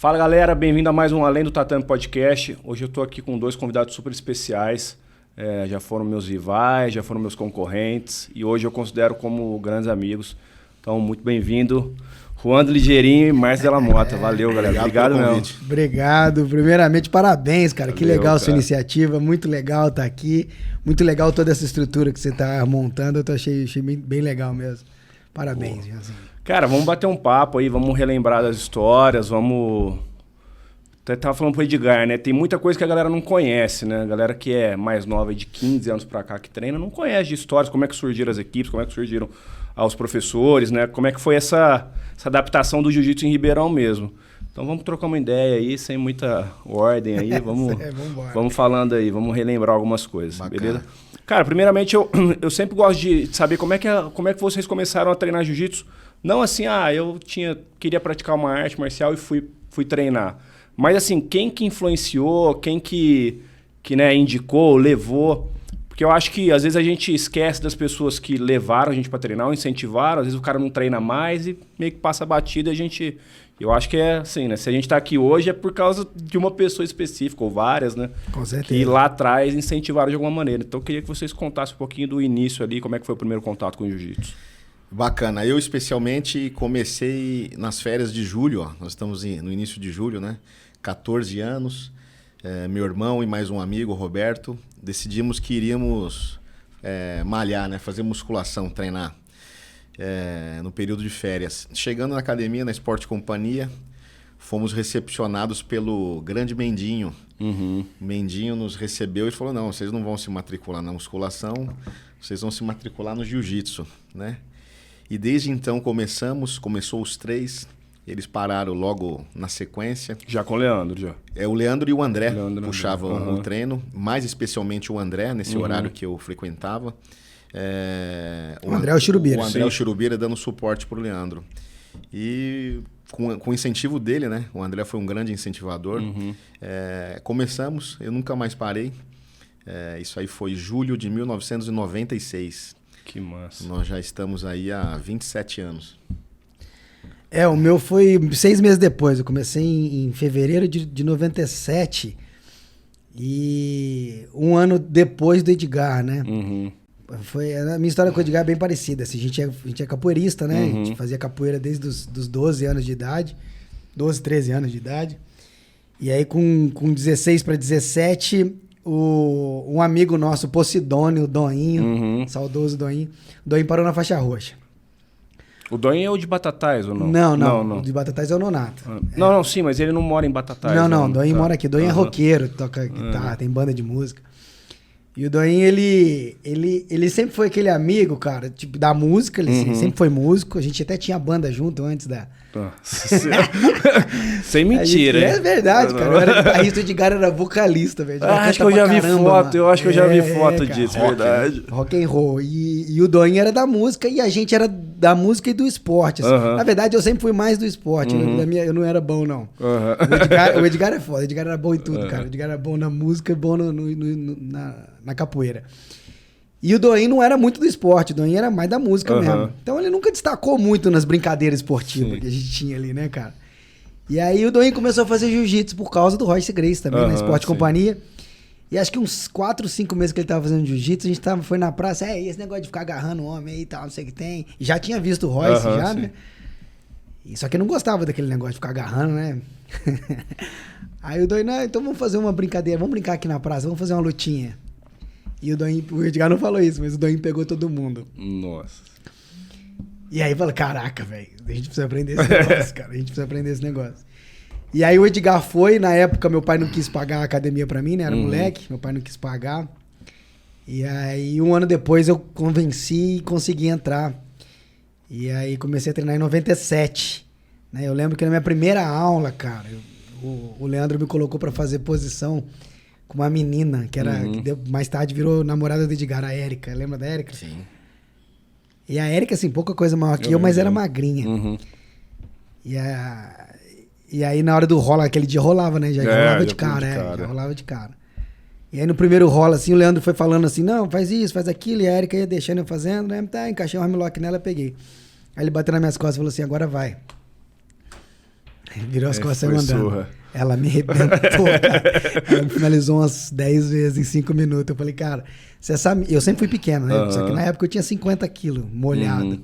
Fala galera, bem-vindo a mais um Além do Tatame Podcast. Hoje eu tô aqui com dois convidados super especiais. Já foram meus rivais, já foram meus concorrentes e hoje eu considero como grandes amigos. Então, muito bem-vindo, Juan do Ligeirinho e Márcio Della Mota. Valeu, galera. Obrigado mesmo. Obrigado. Primeiramente, parabéns, cara. Valeu, que legal a sua cara. iniciativa. Muito legal estar aqui. Muito legal toda essa estrutura que você está montando. Eu achei bem legal mesmo. Parabéns, Joãozinho. Cara, vamos bater um papo aí, vamos relembrar das histórias, vamos... Até tava falando pro Edgar, né? Tem muita coisa que a galera não conhece, né? A galera que é mais nova, de 15 anos pra cá, que treina, não conhece de histórias, como é que surgiram as equipes, como é que surgiram os professores, né? Como é que foi essa adaptação do jiu-jitsu em Ribeirão mesmo. Então vamos trocar uma ideia aí, sem muita ordem aí, vamos falando aí, vamos relembrar algumas coisas, bacana. Beleza? Cara, primeiramente eu sempre gosto de saber como é que vocês começaram a treinar jiu-jitsu. Não assim, queria praticar uma arte marcial e fui treinar. Mas assim, quem que influenciou, quem que né, indicou, levou? Porque eu acho que às vezes a gente esquece das pessoas que levaram a gente para treinar, ou incentivaram, às vezes o cara não treina mais e meio que passa a batida e a gente... Eu acho que é assim, né? Se a gente tá aqui hoje é por causa de uma pessoa específica, ou várias, né? Com certeza. Que lá atrás incentivaram de alguma maneira. Então eu queria que vocês contassem um pouquinho do início ali, como é que foi o primeiro contato com o jiu-jitsu. Bacana. Eu especialmente comecei nas férias de julho, ó. Nós estamos no início de julho, né? 14 anos. Meu irmão e mais um amigo, Roberto, decidimos que iríamos malhar, né? Fazer musculação, treinar no período de férias. Chegando na academia, na Esporte Companhia, fomos recepcionados pelo grande Mendinho. Uhum. O Mendinho nos recebeu e falou, não, vocês não vão se matricular na musculação, vocês vão se matricular no jiu-jitsu, né? E desde então começou os três, eles pararam logo na sequência. Já com o Leandro, já. O Leandro e o André puxavam o treino, mais especialmente o André, nesse horário que eu frequentava. O André é o Churubira. O André é o Churubira dando suporte para o Leandro. E com o incentivo dele, né? O André foi um grande incentivador. Começamos, eu nunca mais parei. Isso aí foi julho de 1996. Que massa. Nós já estamos aí há 27 anos. O meu foi 6 meses depois. Eu comecei em fevereiro de 97 e um ano depois do Edgar, né? Uhum. A minha história com o Edgar é bem parecida. Assim, a gente é capoeirista, né? Uhum. A gente fazia capoeira desde os 12 anos de idade. 12, 13 anos de idade. E aí com 16 para 17... um amigo nosso, Posidônio, o Doinho, saudoso Doinho. O Doinho parou na faixa roxa. O Doinho é o de Batatais ou não? Não. O de Batatais é o Nonato. Não, sim, mas ele não mora em Batatais. Não, o Doinho mora aqui. O Doinho é roqueiro, toca guitarra, tem banda de música. E o Doinho, ele sempre foi aquele amigo, cara, tipo, da música, ele sempre foi músico. A gente até tinha banda junto antes da... Sem mentira, hein? É verdade, cara. Eu era guitarrista, o Edgar era vocalista, velho. Acho que eu já vi foto, eu acho que eu já vi foto disso, cara, verdade. Rock and roll. E o Doinho era da música e a gente era da música e do esporte. Assim. Na verdade, eu sempre fui mais do esporte. Eu não era bom, não. O Edgar é foda. O Edgar era bom em tudo, cara. O Edgar era bom na música e bom na capoeira. E o Doinho não era muito do esporte, o Doinho era mais da música mesmo. Então ele nunca destacou muito nas brincadeiras esportivas que a gente tinha ali, né, cara? E aí o Doinho começou a fazer jiu-jitsu por causa do Royce Gracie também, na Esporte Companhia. E acho que uns 4, 5 meses que ele tava fazendo jiu-jitsu, a gente foi na praça, esse negócio de ficar agarrando o homem aí e tal, não sei o que tem. E já tinha visto o Royce né? E só que eu não gostava daquele negócio de ficar agarrando, né? Aí o Doinho, então vamos fazer uma brincadeira, vamos brincar aqui na praça, vamos fazer uma lutinha. E o Edgar não falou isso, mas o Doinho pegou todo mundo. Nossa. E aí falou, caraca, velho, a gente precisa aprender esse negócio, cara. A gente precisa aprender esse negócio. E aí o Edgar foi, na época meu pai não quis pagar a academia pra mim, né? Era moleque, meu pai não quis pagar. E aí um ano depois eu convenci e consegui entrar. E aí comecei a treinar em 97. Né? Eu lembro que na minha primeira aula, cara, o Leandro me colocou pra fazer posição com uma menina, que era que mais tarde virou namorada do Edgar, a Érica. Lembra da Érica? Sim. E a Érica, assim, pouca coisa maior que eu, mas era magrinha. E aí, na hora do rola, aquele dia rolava, né? Já rolava de cara, já rolava de cara. E aí, no primeiro rola, assim, o Leandro foi falando assim, não, faz isso, faz aquilo, e a Érica ia deixando eu fazendo, né? Tá, encaixei um armlock nela, peguei. Aí ele bateu nas minhas costas e falou assim, agora vai. Virou as costas e andando. Ela me arrebentou, cara. Ela me finalizou umas 10 vezes em 5 minutos. Eu falei, cara, você sabe... Eu sempre fui pequeno, né? Só que na época eu tinha 50 quilos, molhado.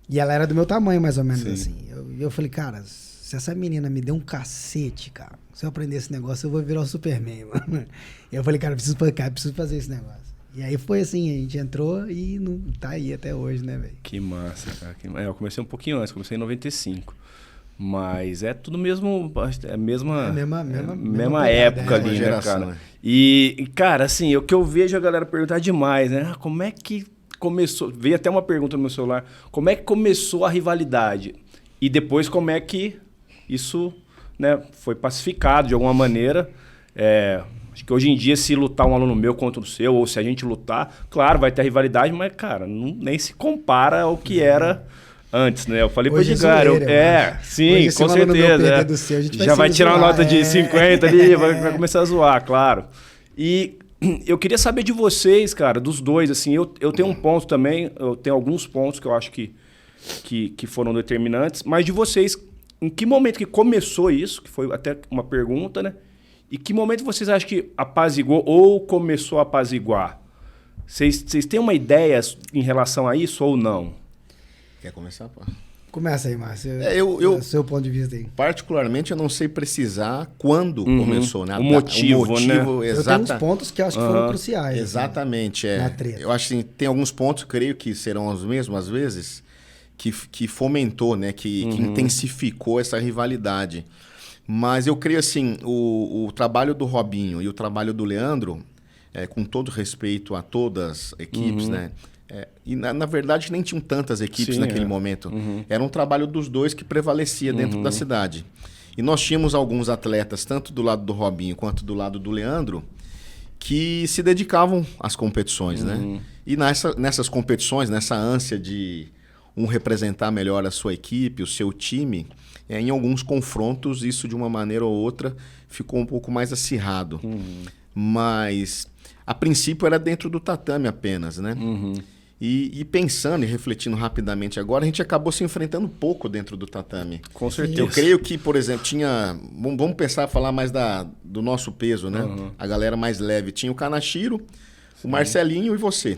E ela era do meu tamanho, mais ou menos, assim. Eu falei, cara, se essa menina me deu um cacete, cara, se eu aprender esse negócio, eu vou virar o Superman, mano. Eu falei, cara, preciso fazer esse negócio. E aí foi assim, a gente entrou e não tá aí até hoje, né, velho? Que massa, cara. Eu comecei um pouquinho antes, comecei em 95. Mas é tudo mesmo, é a mesma época ali, né, cara? Né? E, cara, assim, o que eu vejo a galera perguntar demais, né? Como é que começou? Veio até uma pergunta no meu celular. Como é que começou a rivalidade? E depois como é que isso, né, foi pacificado de alguma maneira? Acho que hoje em dia, se lutar um aluno meu contra o seu, ou se a gente lutar, claro, vai ter rivalidade, mas, cara, nem se compara ao que era antes, né? Eu falei pro Edgar, sim, hoje, com certeza. Do seu, já vai tirar uma nota de 50 ali, vai começar a zoar, claro. E eu queria saber de vocês, cara, dos dois, assim, eu tenho um ponto também, eu tenho alguns pontos que eu acho que foram determinantes, mas de vocês, em que momento que começou isso, que foi até uma pergunta, né? E que momento vocês acham que apaziguou ou começou a apaziguar? Vocês têm uma ideia em relação a isso ou não? Quer começar, pô? Começa aí, Márcio. Seu ponto de vista aí. Particularmente, eu não sei precisar quando começou, né? O motivo, né? Eu tenho uns pontos que eu acho que foram cruciais. Exatamente, assim, na treta. Eu acho que tem alguns pontos, creio que serão os mesmos, às vezes, que fomentou, né? Que intensificou essa rivalidade. Mas eu creio assim, o trabalho do Robinho e o trabalho do Leandro, com todo respeito a todas as equipes, né? E na verdade nem tinham tantas equipes naquele momento. Era um trabalho dos dois que prevalecia dentro da cidade. E nós tínhamos alguns atletas, tanto do lado do Robinho quanto do lado do Leandro, que se dedicavam às competições, né? E nessas competições, nessa ânsia de um representar melhor a sua equipe, o seu time, em alguns confrontos, isso de uma maneira ou outra ficou um pouco mais acirrado. Mas, a princípio, era dentro do tatame apenas, né? E pensando e refletindo rapidamente agora, a gente acabou se enfrentando pouco dentro do tatame. Com certeza. Eu creio que, por exemplo, tinha... Vamos falar mais do nosso peso, né? A galera mais leve. Tinha o Kanashiro, o Marcelinho e você.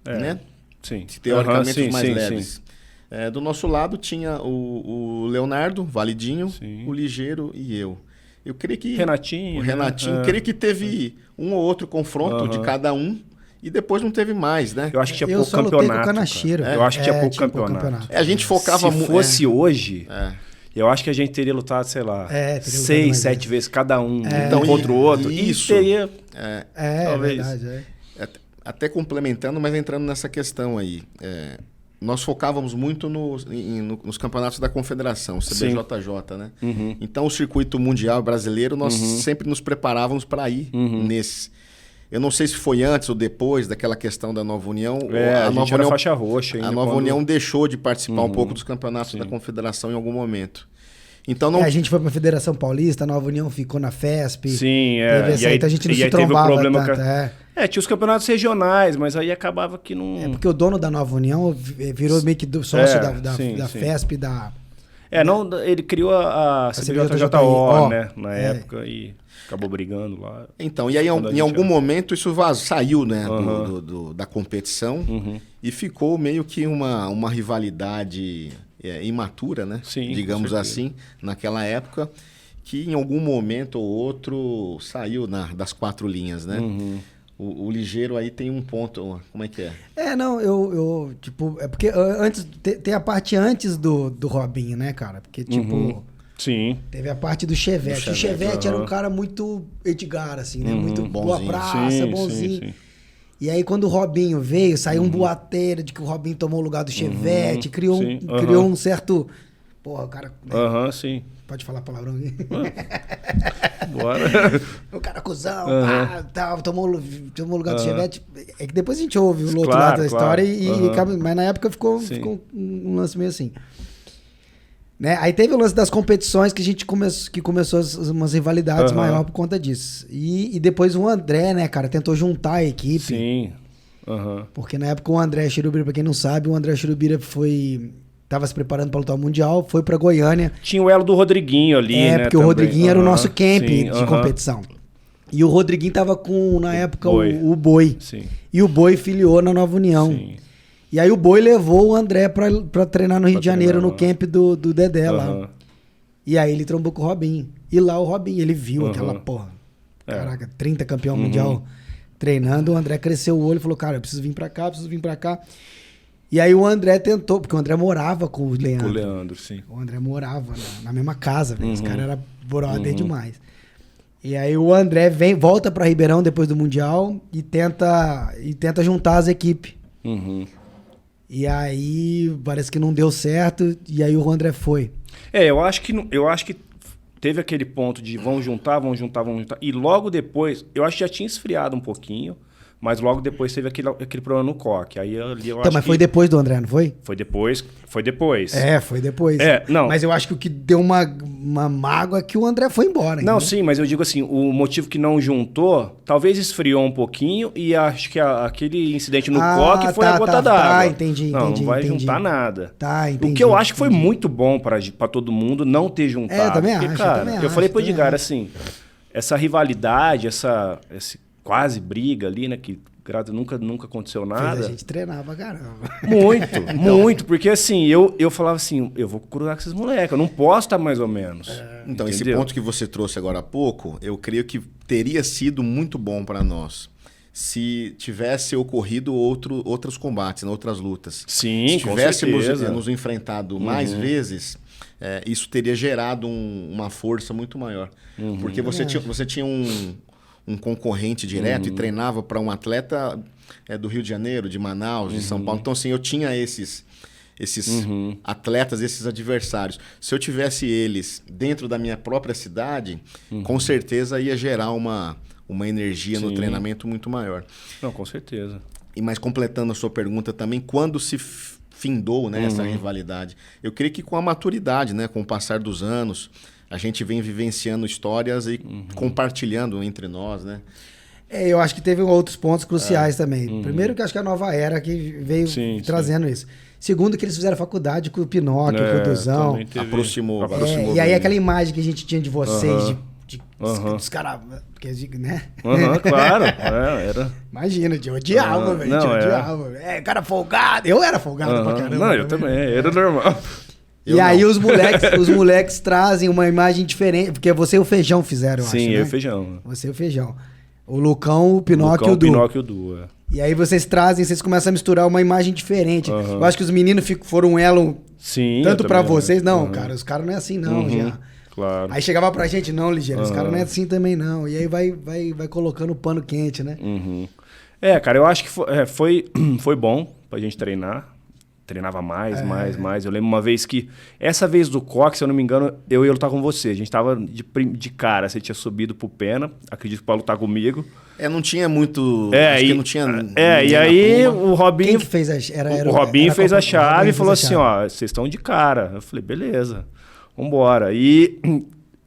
Né? Sim. Teoricamente, os mais leves. Do nosso lado tinha o Leonardo, Validinho, o Ligeiro e eu. Eu creio que... Renatinho. O Renatinho. Creio que teve um ou outro confronto de cada um. E depois não teve mais, né? Eu acho que tinha pouco campeonato. Eu acho que tinha pouco campeonato. A gente focava... Se fosse hoje... Eu acho que a gente teria lutado, sei lá, 6, 7 vezes cada um, um contra o outro. Isso. Teria... talvez. Verdade, Até complementando, mas entrando nessa questão aí. Nós focávamos muito nos campeonatos da Confederação, CBJJ, né? Então, o circuito mundial brasileiro, nós sempre nos preparávamos para ir nesse. Eu não sei se foi antes ou depois daquela questão da Nova União. A Nova União, faixa roxa ainda. A Nova União deixou de participar um pouco dos campeonatos da Confederação em algum momento. Então, não... a gente foi para a Federação Paulista, a Nova União ficou na FESP. Sim, então a gente não se trombava tanto. Tinha os campeonatos regionais, mas aí acabava que não... porque o dono da Nova União virou meio que sócio da FESP, da... ele criou a CBJJO, né, na época, e acabou brigando lá. Então, e aí em algum momento isso saiu, né, da competição e ficou meio que uma rivalidade imatura, né, digamos assim, naquela época, que em algum momento ou outro saiu das 4 linhas, né? O Ligeiro aí tem um ponto, como é que é? Eu tipo, porque antes, tem a parte antes do Robinho, né, cara? Porque, tipo, teve a parte do Chevette. O Chevette era um cara muito Edgar, assim, né? Muito boa praça, bonzinho. Sim. E aí, quando o Robinho veio, saiu um boateiro de que o Robinho tomou o lugar do Chevette, criou um certo... Porra, o cara... sim. Pode falar palavrão aqui? Bora. O cara cuzão, tomou o lugar do Chevette. É que depois a gente ouve o outro lado da história, mas na época ficou um lance meio assim. Né? Aí teve o lance das competições que a gente começou umas rivalidades maiores por conta disso. E depois o André, né, cara, tentou juntar a equipe. Sim. Porque na época o André Chirubira, pra quem não sabe, o André Chirubira foi tava se preparando para lutar o Mundial, foi para Goiânia. Tinha o elo do Rodriguinho ali, né? Porque o Rodriguinho era o nosso camp de competição. E o Rodriguinho tava com, na época, o Boi. Sim. E o Boi filiou na Nova União. Sim. E aí o Boi levou o André pra treinar no Rio de Janeiro, no camp do Dedé lá. E aí ele trombou com o Robinho. E lá o Robinho, ele viu aquela porra. Caraca, 30 campeão mundial treinando. O André cresceu o olho e falou, cara, eu preciso vir pra cá. E aí o André tentou, porque o André morava com o Leandro. Com o Leandro, sim. O André morava na mesma casa, velho. Esse cara era brother demais. E aí o André volta pra Ribeirão depois do Mundial e tenta juntar as equipes. E aí parece que não deu certo e aí o André foi. Eu acho que teve aquele ponto de vamos juntar. E logo depois, eu acho que já tinha esfriado um pouquinho. Mas logo depois teve aquele problema no coque. Aí ali eu acho mas foi depois do André, não foi? Foi depois. Foi depois. Não. Mas eu acho que o que deu uma mágoa é que o André foi embora. Não, sim, mas eu digo assim, o motivo que não juntou, talvez esfriou um pouquinho e acho que aquele incidente no coque foi a gota d'água. Entendi. Não vai juntar nada. Entendi. O que eu acho que foi muito bom pra todo mundo não ter juntado. Eu também acho. Eu falei pro Edgar, assim, essa rivalidade, esse quase briga ali, né? Que nunca aconteceu nada. A gente treinava, caramba. Muito. Porque assim, eu falava assim, eu vou cruzar com esses moleques, eu não posso estar mais ou menos. Então, entendeu? Esse ponto que você trouxe agora há pouco, eu creio que teria sido muito bom para nós se tivesse ocorrido outros combates, outras lutas. Sim, se tivéssemos com certeza. nos enfrentado mais vezes, isso teria gerado uma força muito maior. Porque você tinha um concorrente direto e treinava para um atleta do Rio de Janeiro, de Manaus, de São Paulo. Então, assim, eu tinha esses atletas, esses adversários. Se eu tivesse eles dentro da minha própria cidade, com certeza ia gerar uma energia no treinamento muito maior. Não, com certeza. Mas completando a sua pergunta também, quando se findou, né, essa rivalidade? Eu creio que com a maturidade, né, com o passar dos anos, a gente vem vivenciando histórias e compartilhando entre nós, né? Eu acho que teve outros pontos cruciais também. Primeiro que acho que a nova era que veio trazendo isso. Segundo que eles fizeram faculdade com o Pinóquio, com o Duzão. Aproximou. E aí aquela imagem que a gente tinha de vocês, dos caras, né? Claro. Era. Imagina, eu odiava, velho. Odiava. Cara folgado. Eu era folgado pra caramba. Não, eu também. Era normal. Aí os moleques trazem uma imagem diferente, porque você e o Feijão fizeram, Sim, acho, né? eu e o Feijão. Você e o Feijão. O Lucão, o Pinóquio e o Du. Pinóquio e o Du, E aí vocês começam a misturar uma imagem diferente. Eu acho que os meninos foram um elo tanto pra vocês. Não, cara, os caras não é assim não, já. Claro. Aí chegava pra gente, não, Ligeiro, os caras não é assim também não. E aí vai colocando o pano quente, né? Cara, eu acho que foi bom pra gente treinar. Treinava mais. Eu lembro uma vez que... Essa vez do coque, se eu não me engano, eu ia lutar com você. A gente tava de cara. Você tinha subido pro Pena. Acredito pra lutar comigo. Não tinha muito... acho que não tinha... e aí o Robinho... Quem que fez a... O Robinho fez a chave e falou assim, ó... Vocês estão de cara. Eu falei, beleza. Vambora. E,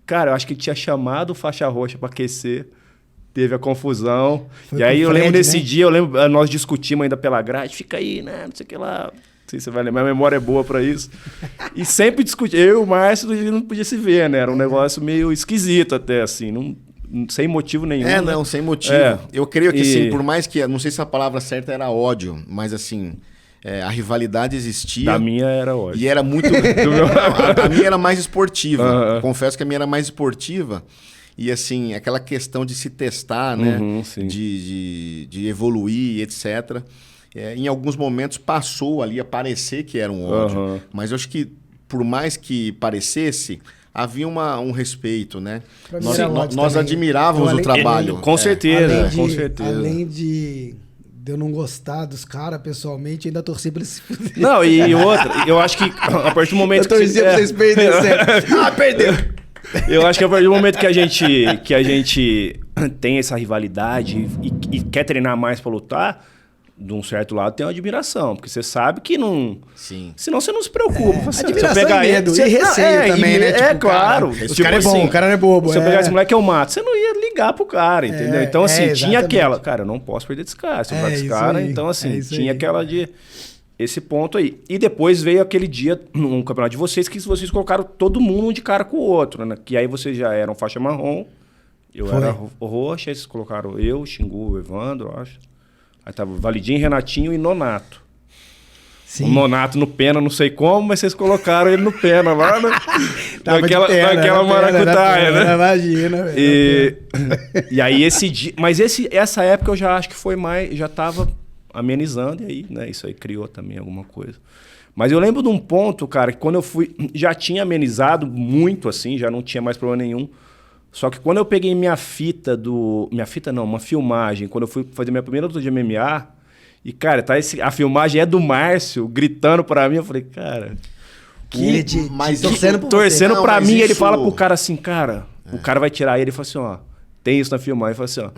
cara, eu acho que tinha chamado o faixa roxa pra aquecer. Teve a confusão. Foi e aí eu lembro desse né? dia, nós discutimos ainda pela grade. Fica aí, né? Não sei o que lá... Não sei se você vai lembrar, a memória é boa pra isso. E sempre discutir. Eu e o Márcio não podia se ver, né? Era um negócio meio esquisito até, assim. Sem motivo nenhum. Não, sem motivo. Eu creio que, assim, por mais que... Não sei se a palavra certa era ódio, mas, assim... a rivalidade existia. Da minha era ódio. E era muito... a minha era mais esportiva. Confesso que a minha era mais esportiva. E, assim, aquela questão de se testar, né? De evoluir, etc., em alguns momentos passou ali a parecer que era um ódio. Mas eu acho que, por mais que parecesse, havia um respeito, né? Nós admirávamos o trabalho. Com certeza, com certeza. Além de eu não gostar dos caras pessoalmente, ainda torci pra eles se fuderem. Não, e outra, eu acho que a partir do momento que... Eu torcia pra vocês perderem sempre. Perdeu! Eu acho que a partir do momento que a gente tem essa rivalidade e quer treinar mais pra lutar... De um certo lado tem uma admiração, porque você sabe que não... Sim. Senão você não se preocupa. Admiração e medo, e receio também, né? Tipo, claro. O cara é bom, o cara não é bobo. Se eu pegar esse moleque, eu mato. Você não ia ligar pro cara, entendeu? Então, assim, tinha aquela... Cara, eu não posso perder desse cara. Se eu lutar desse cara, então, assim, tinha aquela de... esse ponto aí. E depois veio aquele dia, no campeonato de vocês, que vocês colocaram todo mundo um de cara com o outro, né? Que aí vocês já eram faixa marrom, eu era roxa, aí vocês colocaram eu, Xingu, Evandro, eu acho. Aí tava Validinho, Renatinho e Nonato. Sim. O Nonato no pena, não sei como, mas vocês colocaram ele no pena lá, né? naquela maracutaia, né? Imagina, velho. E aí esse dia... Mas essa época eu já acho que foi mais... Já tava amenizando e aí, né? Isso aí criou também alguma coisa. Mas eu lembro de um ponto, cara, que quando eu fui... Já tinha amenizado muito, assim, já não tinha mais problema nenhum. Só que quando eu peguei minha fita do... Minha fita não, uma filmagem. Quando eu fui fazer minha primeira luta de MMA... E, cara, a filmagem é do Márcio gritando pra mim. Eu falei, cara... torcendo pra mim, ele fala pro cara assim, cara... O cara vai tirar ele e fala assim, ó... Tem isso na filmagem. Ele fala assim, ó...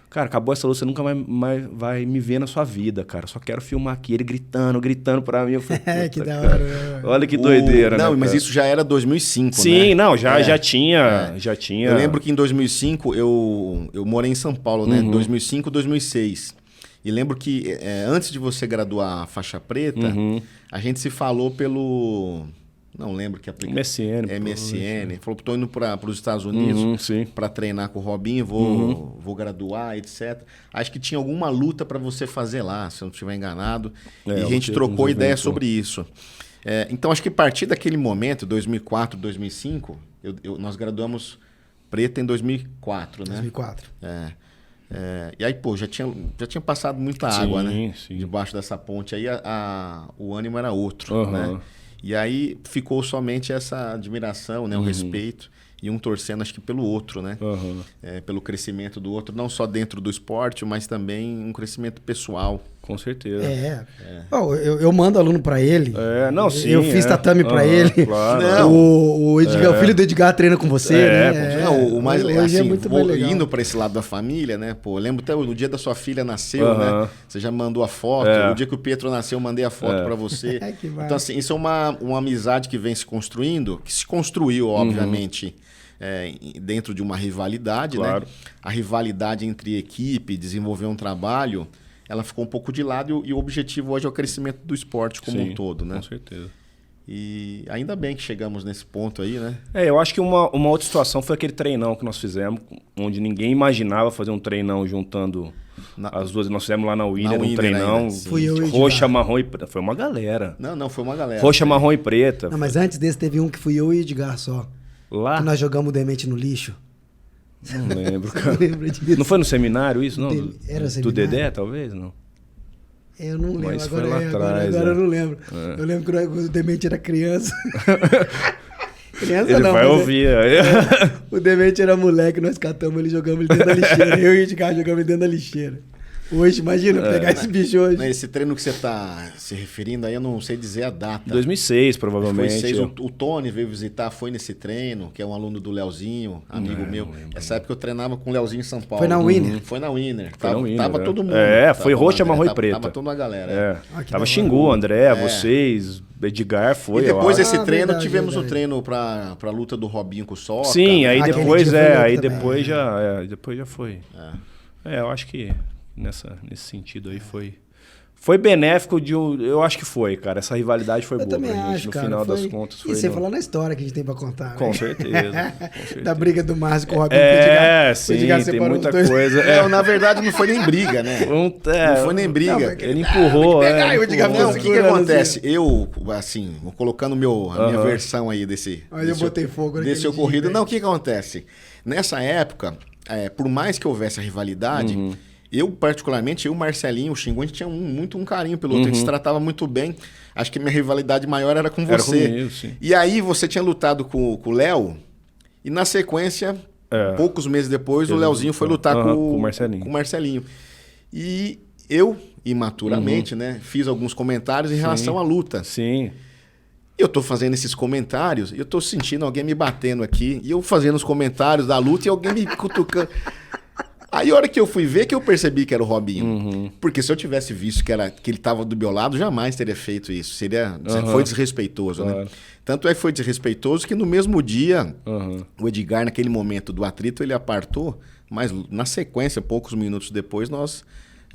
Cara, acabou essa luta, você nunca mais vai me ver na sua vida, cara. Só quero filmar aqui. Ele gritando pra mim. Eu falei, que da hora. Olha que doideira, não, né? Mas isso já era 2005, Sim, né? não, já tinha. Eu lembro que em 2005 eu morei em São Paulo, né? 2005, 2006. E lembro que antes de você graduar a faixa preta, a gente se falou pelo... Não lembro que aplicativo. MSN. Falou que estou indo para os Estados Unidos para treinar com o Robinho, vou graduar, etc. Acho que tinha alguma luta para você fazer lá, se eu não estiver enganado. E a gente trocou ideia sobre isso. Então, acho que a partir daquele momento, 2004, 2005, nós graduamos preta em 2004, né? 2004. E aí, pô, já tinha passado muita água, né? Debaixo dessa ponte aí, o ânimo era outro, né? E aí ficou somente essa admiração, né? O respeito e um torcendo, acho que pelo outro, né? Pelo crescimento do outro, não só dentro do esporte, mas também um crescimento pessoal. Com certeza. Eu mando aluno pra ele. Eu fiz tatame pra ele. Claro. O Edgar, o filho do Edgar treina com você, né? O mais legal, assim, é muito legal. Indo pra esse lado da família, né? Pô, eu lembro até no dia da sua filha nasceu, né? Você já mandou a foto. O dia que o Pietro nasceu, eu mandei a foto pra você. Então, assim, isso é uma amizade que vem se construindo, que se construiu, obviamente, dentro de uma rivalidade, né? A rivalidade entre equipe, desenvolver um trabalho... ela ficou um pouco de lado e o objetivo hoje é o crescimento do esporte como um todo, né? Com certeza. E ainda bem que chegamos nesse ponto aí, né? Eu acho que uma outra situação foi aquele treinão que nós fizemos, onde ninguém imaginava fazer um treinão juntando as duas. Nós fizemos lá na Winner um treinão, roxa, marrom e preta. Foi uma galera. Não, foi uma galera. Roxa, marrom e preta. Não, mas antes desse teve um que fui eu e o Edgar só. Lá? Que nós jogamos o Demente no lixo. Não lembro, cara. Não foi no seminário isso, não? Era seminário? Do Dedé, talvez, não? Eu não lembro. Mas agora, foi lá atrás, agora eu não lembro. Eu lembro que o Demente era criança. Criança ele não. Vai ouvir. O Demente era moleque, nós catamos ele, jogamos ele dentro da lixeira. Eu e o Edgar jogamos ele dentro da lixeira. Hoje, imagina, pegar esse bicho hoje. Esse treino que você está se referindo aí, eu não sei dizer a data. 2006, provavelmente. 2006, o Tony veio visitar, foi nesse treino, que é um aluno do Leozinho, amigo meu. Essa época eu treinava com o Leozinho em São Paulo. Foi na Winner? Foi na Winner. Tava todo mundo. Foi roxa, marrom e preta. Tava toda uma galera. Tava Xingu, André, vocês, Edgar, foi. E depois desse treino, tivemos o treino pra luta do Robinho com o Soca. Sim, aí depois depois já foi. Eu acho que nesse sentido aí foi benéfico eu acho que foi, cara. Essa rivalidade foi boa pra gente, no final das contas. E sem falar na história que a gente tem pra contar. Com certeza. Da briga do Márcio com o Robinho. Sim, tem muita coisa. Não, na verdade não foi nem briga, né? Não foi nem briga. Ele empurrou. O que acontece? Eu, assim, vou colocando a minha versão aí desse eu botei fogo desse ocorrido. Não, o que acontece? Nessa época, por mais que houvesse a rivalidade... Eu, particularmente, o Marcelinho, o Xingu, a gente tinha muito um carinho pelo outro. A gente se tratava muito bem. Acho que minha rivalidade maior era com você. Era comigo, sim. E aí você tinha lutado com o Léo. E na sequência, poucos meses depois, o Leozinho foi lutar com o Marcelinho. E eu, imaturamente, né, fiz alguns comentários em relação à luta. Sim. Eu tô fazendo esses comentários e eu tô sentindo alguém me batendo aqui. E eu fazendo os comentários da luta e alguém me cutucando. Aí a hora que eu fui ver que eu percebi que era o Robinho. Porque se eu tivesse visto que ele estava do meu lado, jamais teria feito isso. Foi desrespeitoso, né? Tanto é que foi desrespeitoso que no mesmo dia, o Edgar, naquele momento do atrito, ele apartou, mas na sequência, poucos minutos depois, nós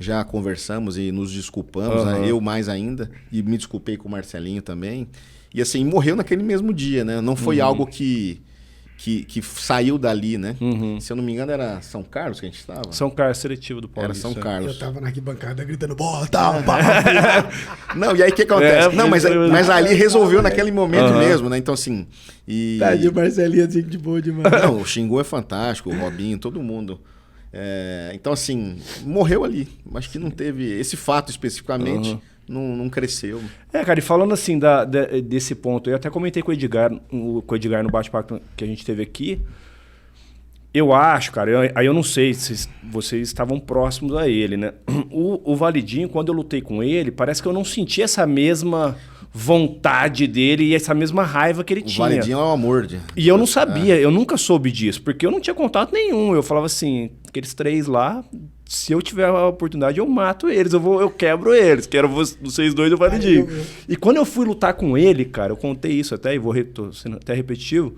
já conversamos e nos desculpamos, né? Eu mais ainda, e me desculpei com o Marcelinho também. E assim, morreu naquele mesmo dia, né? Não foi algo que saiu dali, né? Se eu não me engano, era São Carlos que a gente estava? São Carlos, seletivo do Paulista. Era São Carlos. Eu tava na arquibancada gritando, bota! Não, e aí o que acontece? Não, mas ali resolveu naquele momento mesmo, né? Então, assim... Tadinho, Marcelinho, assim, de boa demais. Não, o Xingu é fantástico, o Robinho, todo mundo. Então, assim, morreu ali. Acho que não teve... Esse fato especificamente não cresceu. Cara, e falando assim desse ponto, eu até comentei com o Edgar no bate-papo que a gente teve aqui. Eu acho, cara, aí eu não sei se vocês estavam próximos a ele, né? O Validinho, quando eu lutei com ele, parece que eu não senti essa mesma vontade dele e essa mesma raiva que ele tinha. O Validinho é um amor. E eu não sabia, eu nunca soube disso, porque eu não tinha contato nenhum. Eu falava assim, aqueles 3 lá, se eu tiver a oportunidade, eu mato eles, eu quebro eles, quero vocês dois do Validinho. E quando eu fui lutar com ele, cara, eu contei isso até, e tô sendo até repetitivo,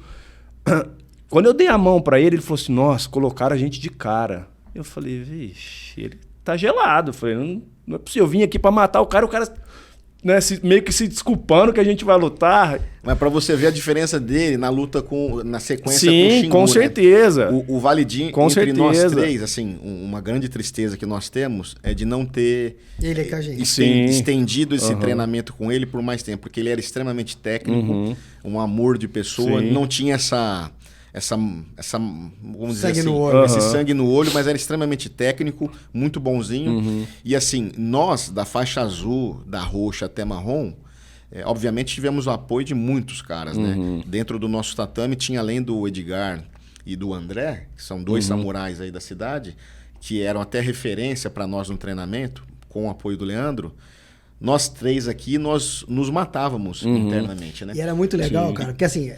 quando eu dei a mão pra ele, ele falou assim, nossa, colocaram a gente de cara. Eu falei, vixe, ele tá gelado. Eu falei, não é possível, eu vim aqui pra matar o cara né, meio que se desculpando que a gente vai lutar. Mas pra você ver a diferença dele na luta na sequência com o Xingu, com certeza. Né? O Validinho, com entre certeza. Nós 3, assim, uma grande tristeza que nós temos é de não ter ele é com a gente. estendido esse treinamento com ele por mais tempo, porque ele era extremamente técnico, um amor de pessoa, não tinha essa vamos dizer sangue assim, no olho. esse sangue no olho, mas era extremamente técnico, muito bonzinho. E assim, nós da faixa azul, da roxa até marrom, obviamente tivemos o apoio de muitos caras, né? Dentro do nosso tatame tinha, além do Edgar e do André, que são 2 samurais aí da cidade, que eram até referência para nós no treinamento, com o apoio do Leandro. Nós 3 aqui, nós nos matávamos internamente, né? E era muito legal, cara, porque assim,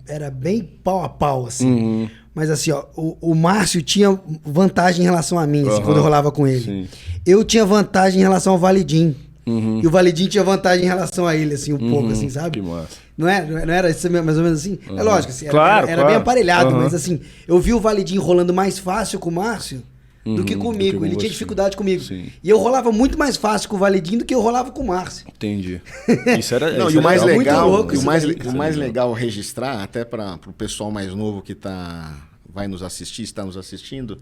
era bem pau a pau, assim. Mas assim, ó, o Márcio tinha vantagem em relação a mim, assim, quando eu rolava com ele. Sim. Eu tinha vantagem em relação ao Validinho. E o Validinho tinha vantagem em relação a ele, assim, um pouco, assim, sabe? Que massa. Não era isso mais ou menos assim? É lógico, assim, claro, era bem aparelhado, mas assim, eu vi o Validinho rolando mais fácil com o Márcio do que comigo. Ele tinha dificuldade comigo. Sim. E eu rolava muito mais fácil com o Validinho do que eu rolava com o Márcio. Entendi. Isso era. Não, isso e o mais legal, louco, o mais legal registrar, até para o pessoal mais novo que vai nos assistir, está nos assistindo,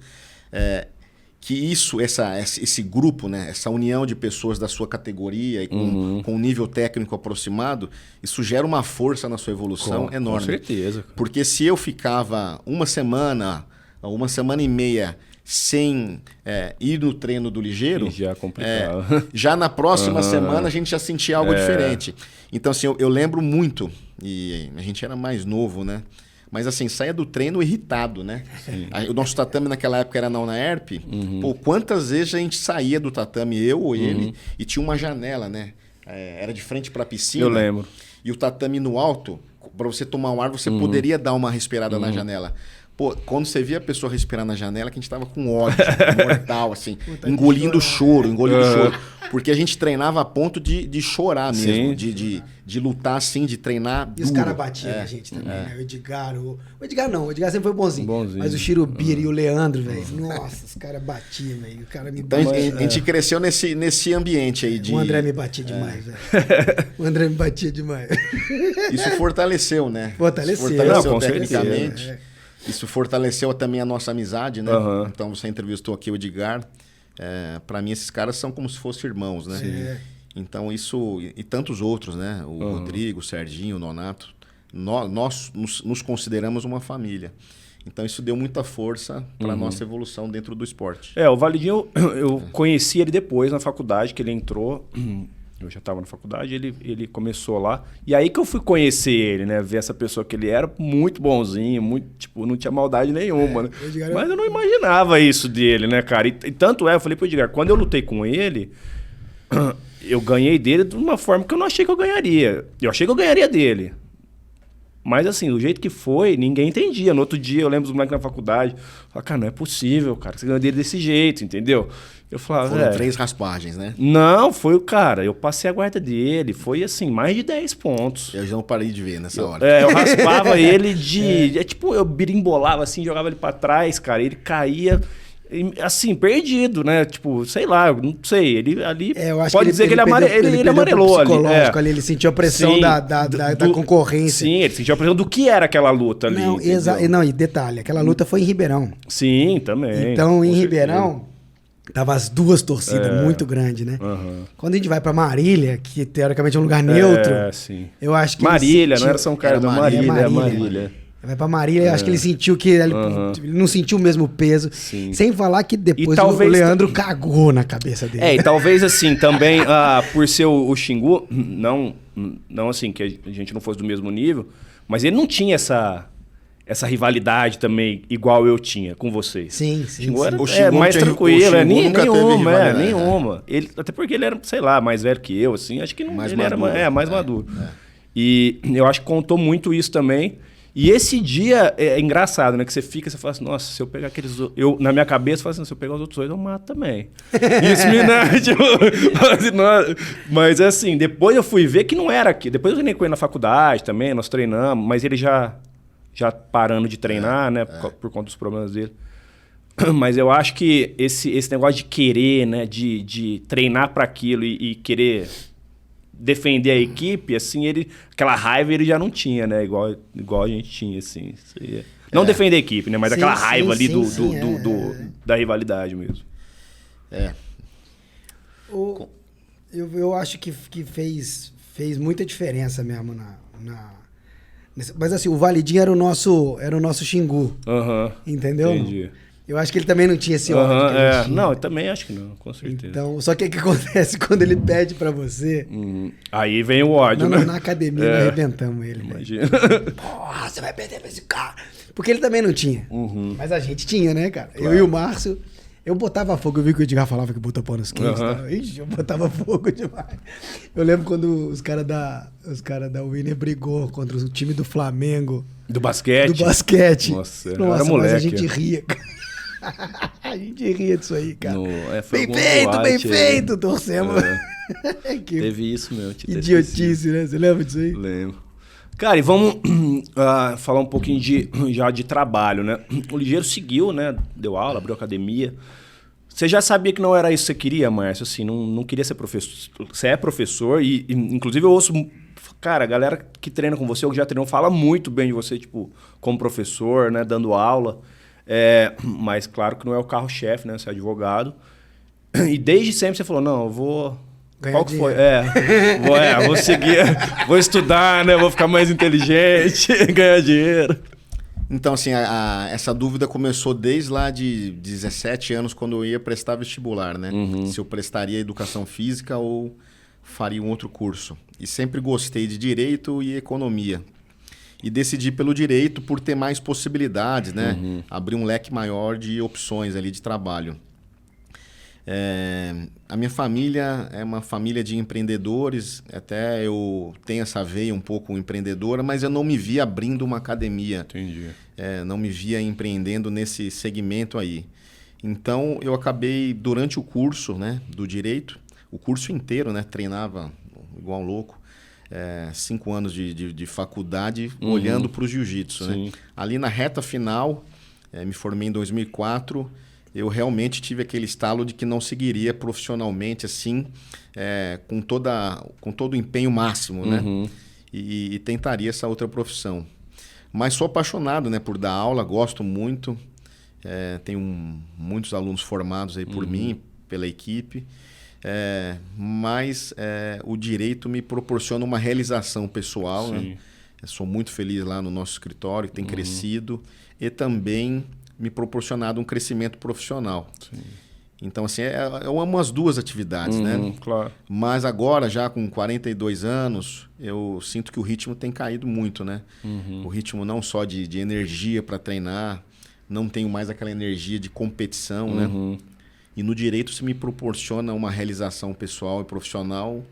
que esse grupo, né, essa união de pessoas da sua categoria e com um nível técnico aproximado, isso gera uma força na sua evolução enorme. Com certeza. Porque se eu ficava uma semana e meia sem ir no treino do ligeiro, já complicava. Já na próxima semana a gente já sentia algo diferente. Então, assim, eu lembro muito, e a gente era mais novo, né? Mas assim, saia do treino irritado, né? O nosso tatame naquela época era na UNAERP. Pô, quantas vezes a gente saía do tatame, eu ou ele, e tinha uma janela, né? Era de frente para a piscina. Eu lembro. E o tatame no alto, para você tomar um ar, você poderia dar uma respirada na janela. Pô, quando você via a pessoa respirar na janela, que a gente tava com ódio mortal, assim, engolindo choro. Porque a gente treinava a ponto de chorar mesmo, de lutar assim, de treinar E os caras batiam a gente também, né? O Edgar, o Edgar sempre foi bonzinho. Mas o Chirubira e o Leandro, velho, nossa, os caras batiam, velho. O cara me Então a gente cresceu nesse ambiente aí de... O André me batia demais, velho. O André me batia demais. Isso fortaleceu, né? Fortaleceu tecnicamente. Isso fortaleceu também a nossa amizade, né? Então você entrevistou aqui o Edgar. Para mim, esses caras são como se fossem irmãos, né? Sim. Então isso... E tantos outros, né? O Rodrigo, o Serginho, o Nonato. Nós nos consideramos uma família. Então isso deu muita força para a nossa evolução dentro do esporte. O Validinho, eu conheci ele depois na faculdade, que ele entrou... Eu já estava na faculdade, ele começou lá. E aí que eu fui conhecer ele, né? Ver essa pessoa que ele era, muito bonzinho, muito, tipo, não tinha maldade nenhuma, né? Mas eu não imaginava isso dele, né, cara? E tanto eu falei pro Edgar, quando eu lutei com ele, eu ganhei dele de uma forma que eu não achei que eu ganharia. Eu achei que eu ganharia dele. Mas assim, do jeito que foi, ninguém entendia. No outro dia, eu lembro dos moleques na faculdade. Falaram, cara, não é possível, cara, você ganhou dele desse jeito, entendeu? Eu falava, Foram 3 raspagens, né? Não, foi o cara. Eu passei a guarda dele. Foi assim, mais de 10 pontos. Eu já não parei de ver nessa hora. Eu raspava ele de... tipo, eu birimbolava assim, jogava ele pra trás, cara. Ele caía. assim, perdido, né? Tipo, sei lá, eu não sei. Ele ali. Eu acho pode que dizer que ele amarelou ali. Ele sentiu a pressão Sim, da concorrência. Sim, ele sentiu a pressão do que era aquela luta ali. Não, não, e detalhe, aquela luta foi em Ribeirão. Sim, também. Então, em Ribeirão, tava as duas torcidas muito grandes, né? Quando a gente vai pra Marília, que teoricamente é um lugar neutro, sim. eu acho que Marília, não era São Carlos, Marília. Vai pra Marília, eu acho que ele sentiu que ele não sentiu o mesmo peso. Sim. Sem falar que depois o Leandro cagou na cabeça dele. E talvez assim, também, por ser o Xingu, não assim, que a gente não fosse do mesmo nível, mas ele não tinha essa rivalidade também, igual eu tinha com vocês. Sim. Xingu era mais tranquilo, nenhuma. Ele, até porque ele era, sei lá, mais velho que eu, assim, acho que ele era mais maduro. E eu acho que contou muito isso também. E esse dia é engraçado, né? Que você fala assim, nossa, se eu pegar aqueles... na minha cabeça, eu falo assim, se eu pegar os outros dois, eu mato também. Isso me mas assim, depois eu fui ver que não era aqui. Depois eu treinei com ele na faculdade também, nós treinamos, mas ele já parando de treinar, né? Por conta dos problemas dele. Mas eu acho que esse negócio de querer, né? De treinar para aquilo e querer... defender a equipe, assim, aquela raiva ele já não tinha, né? Igual a gente tinha, assim. Não defender a equipe, né? Mas aquela raiva ali da rivalidade mesmo. Eu acho que fez muita diferença mesmo mas assim, o Validinho era o nosso Xingu. Entendeu? Entendi. Eu acho que ele também não tinha esse ódio que ele tinha. Não, eu também acho que não, com certeza. Então, só que o que acontece quando ele pede pra você... Aí vem o ódio, né? Na academia nós arrebentamos ele. Imagina. Porra, você vai perder pra esse cara. Porque ele também não tinha. Mas a gente tinha, né, cara? Claro. Eu e o Márcio, eu botava fogo. Eu vi que o Edgar falava que botou pau nos quentes. Ixi, eu botava fogo demais. Eu lembro quando os caras da Winner brigou contra o time do Flamengo. Do basquete? Nossa, era moleque. Mas a gente ria, cara. A gente ria disso aí, cara. Bem feito, torcemos. Teve isso mesmo. Idiotice, né? Você lembra disso aí? Lembro. Cara, e vamos falar um pouquinho já de trabalho, né? O Ligeiro seguiu, né? Deu aula, abriu academia. Você já sabia que não era isso que você queria, Márcio? Assim, não queria ser professor. Você é professor e inclusive, eu ouço... Cara, a galera que treina com você, ou que já treinou, fala muito bem de você, tipo, como professor, né? Dando aula. Mas claro que não é o carro-chefe, né? Você é advogado. E desde sempre você falou, não, eu vou... Ganhar Qual que foi? Vou seguir, vou estudar, né? Vou ficar mais inteligente, ganhar dinheiro. Então, assim, essa dúvida começou desde lá de 17 anos, quando eu ia prestar vestibular, né? Se eu prestaria educação física ou faria um outro curso. E sempre gostei de direito e economia. E decidi pelo direito por ter mais possibilidades, né? Abrir um leque maior de opções ali de trabalho. A minha família é uma família de empreendedores, até eu tenho essa veia um pouco empreendedora, mas eu não me via abrindo uma academia. Entendi. Não me via empreendendo nesse segmento aí. Então, eu acabei, durante o curso, né, do direito, o curso inteiro, né, treinava igual um louco, 5 anos de faculdade, olhando para o jiu-jitsu. Né? Ali na reta final, me formei em 2004, eu realmente tive aquele estalo de que não seguiria profissionalmente assim, com todo o empenho máximo, né? E tentaria essa outra profissão. Mas sou apaixonado, né, por dar aula, gosto muito, tenho muitos alunos formados aí por mim, pela equipe. Mas o direito me proporciona uma realização pessoal, né? Eu sou muito feliz lá no nosso escritório, que tem crescido, e também me proporcionado um crescimento profissional. Então, assim, eu amo as duas atividades, né? Claro. Mas agora, já com 42 anos, eu sinto que o ritmo tem caído muito, né? O ritmo não só de energia para treinar, não tenho mais aquela energia de competição, né? E no direito se me proporciona uma realização pessoal e profissional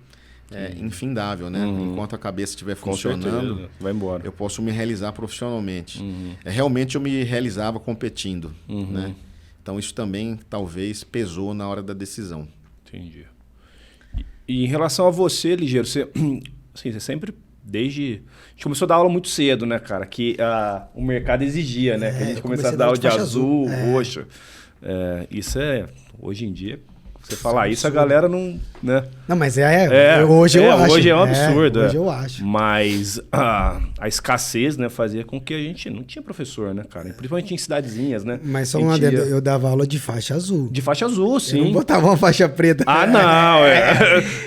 infindável, né? Enquanto a cabeça estiver funcionando, vai embora. Eu posso me realizar profissionalmente. Realmente eu me realizava competindo, né? Então isso também talvez pesou na hora da decisão. Entendi. E em relação a você, Ligeiro, você sempre, desde... A gente começou a dar aula muito cedo, né, cara? Que o mercado exigia, né? Que a gente começasse a dar aula de azul, roxo. Isso hoje em dia, você falar isso, a galera não... Né? Não, mas hoje eu acho. Hoje é um absurdo. Hoje eu acho. Mas a escassez, né, fazia com que a gente não tinha professor, né, cara? Principalmente em cidadezinhas, né? Mas só uma adendo, eu dava aula de faixa azul. De faixa azul, sim. Eu não botava uma faixa preta. Ah, não,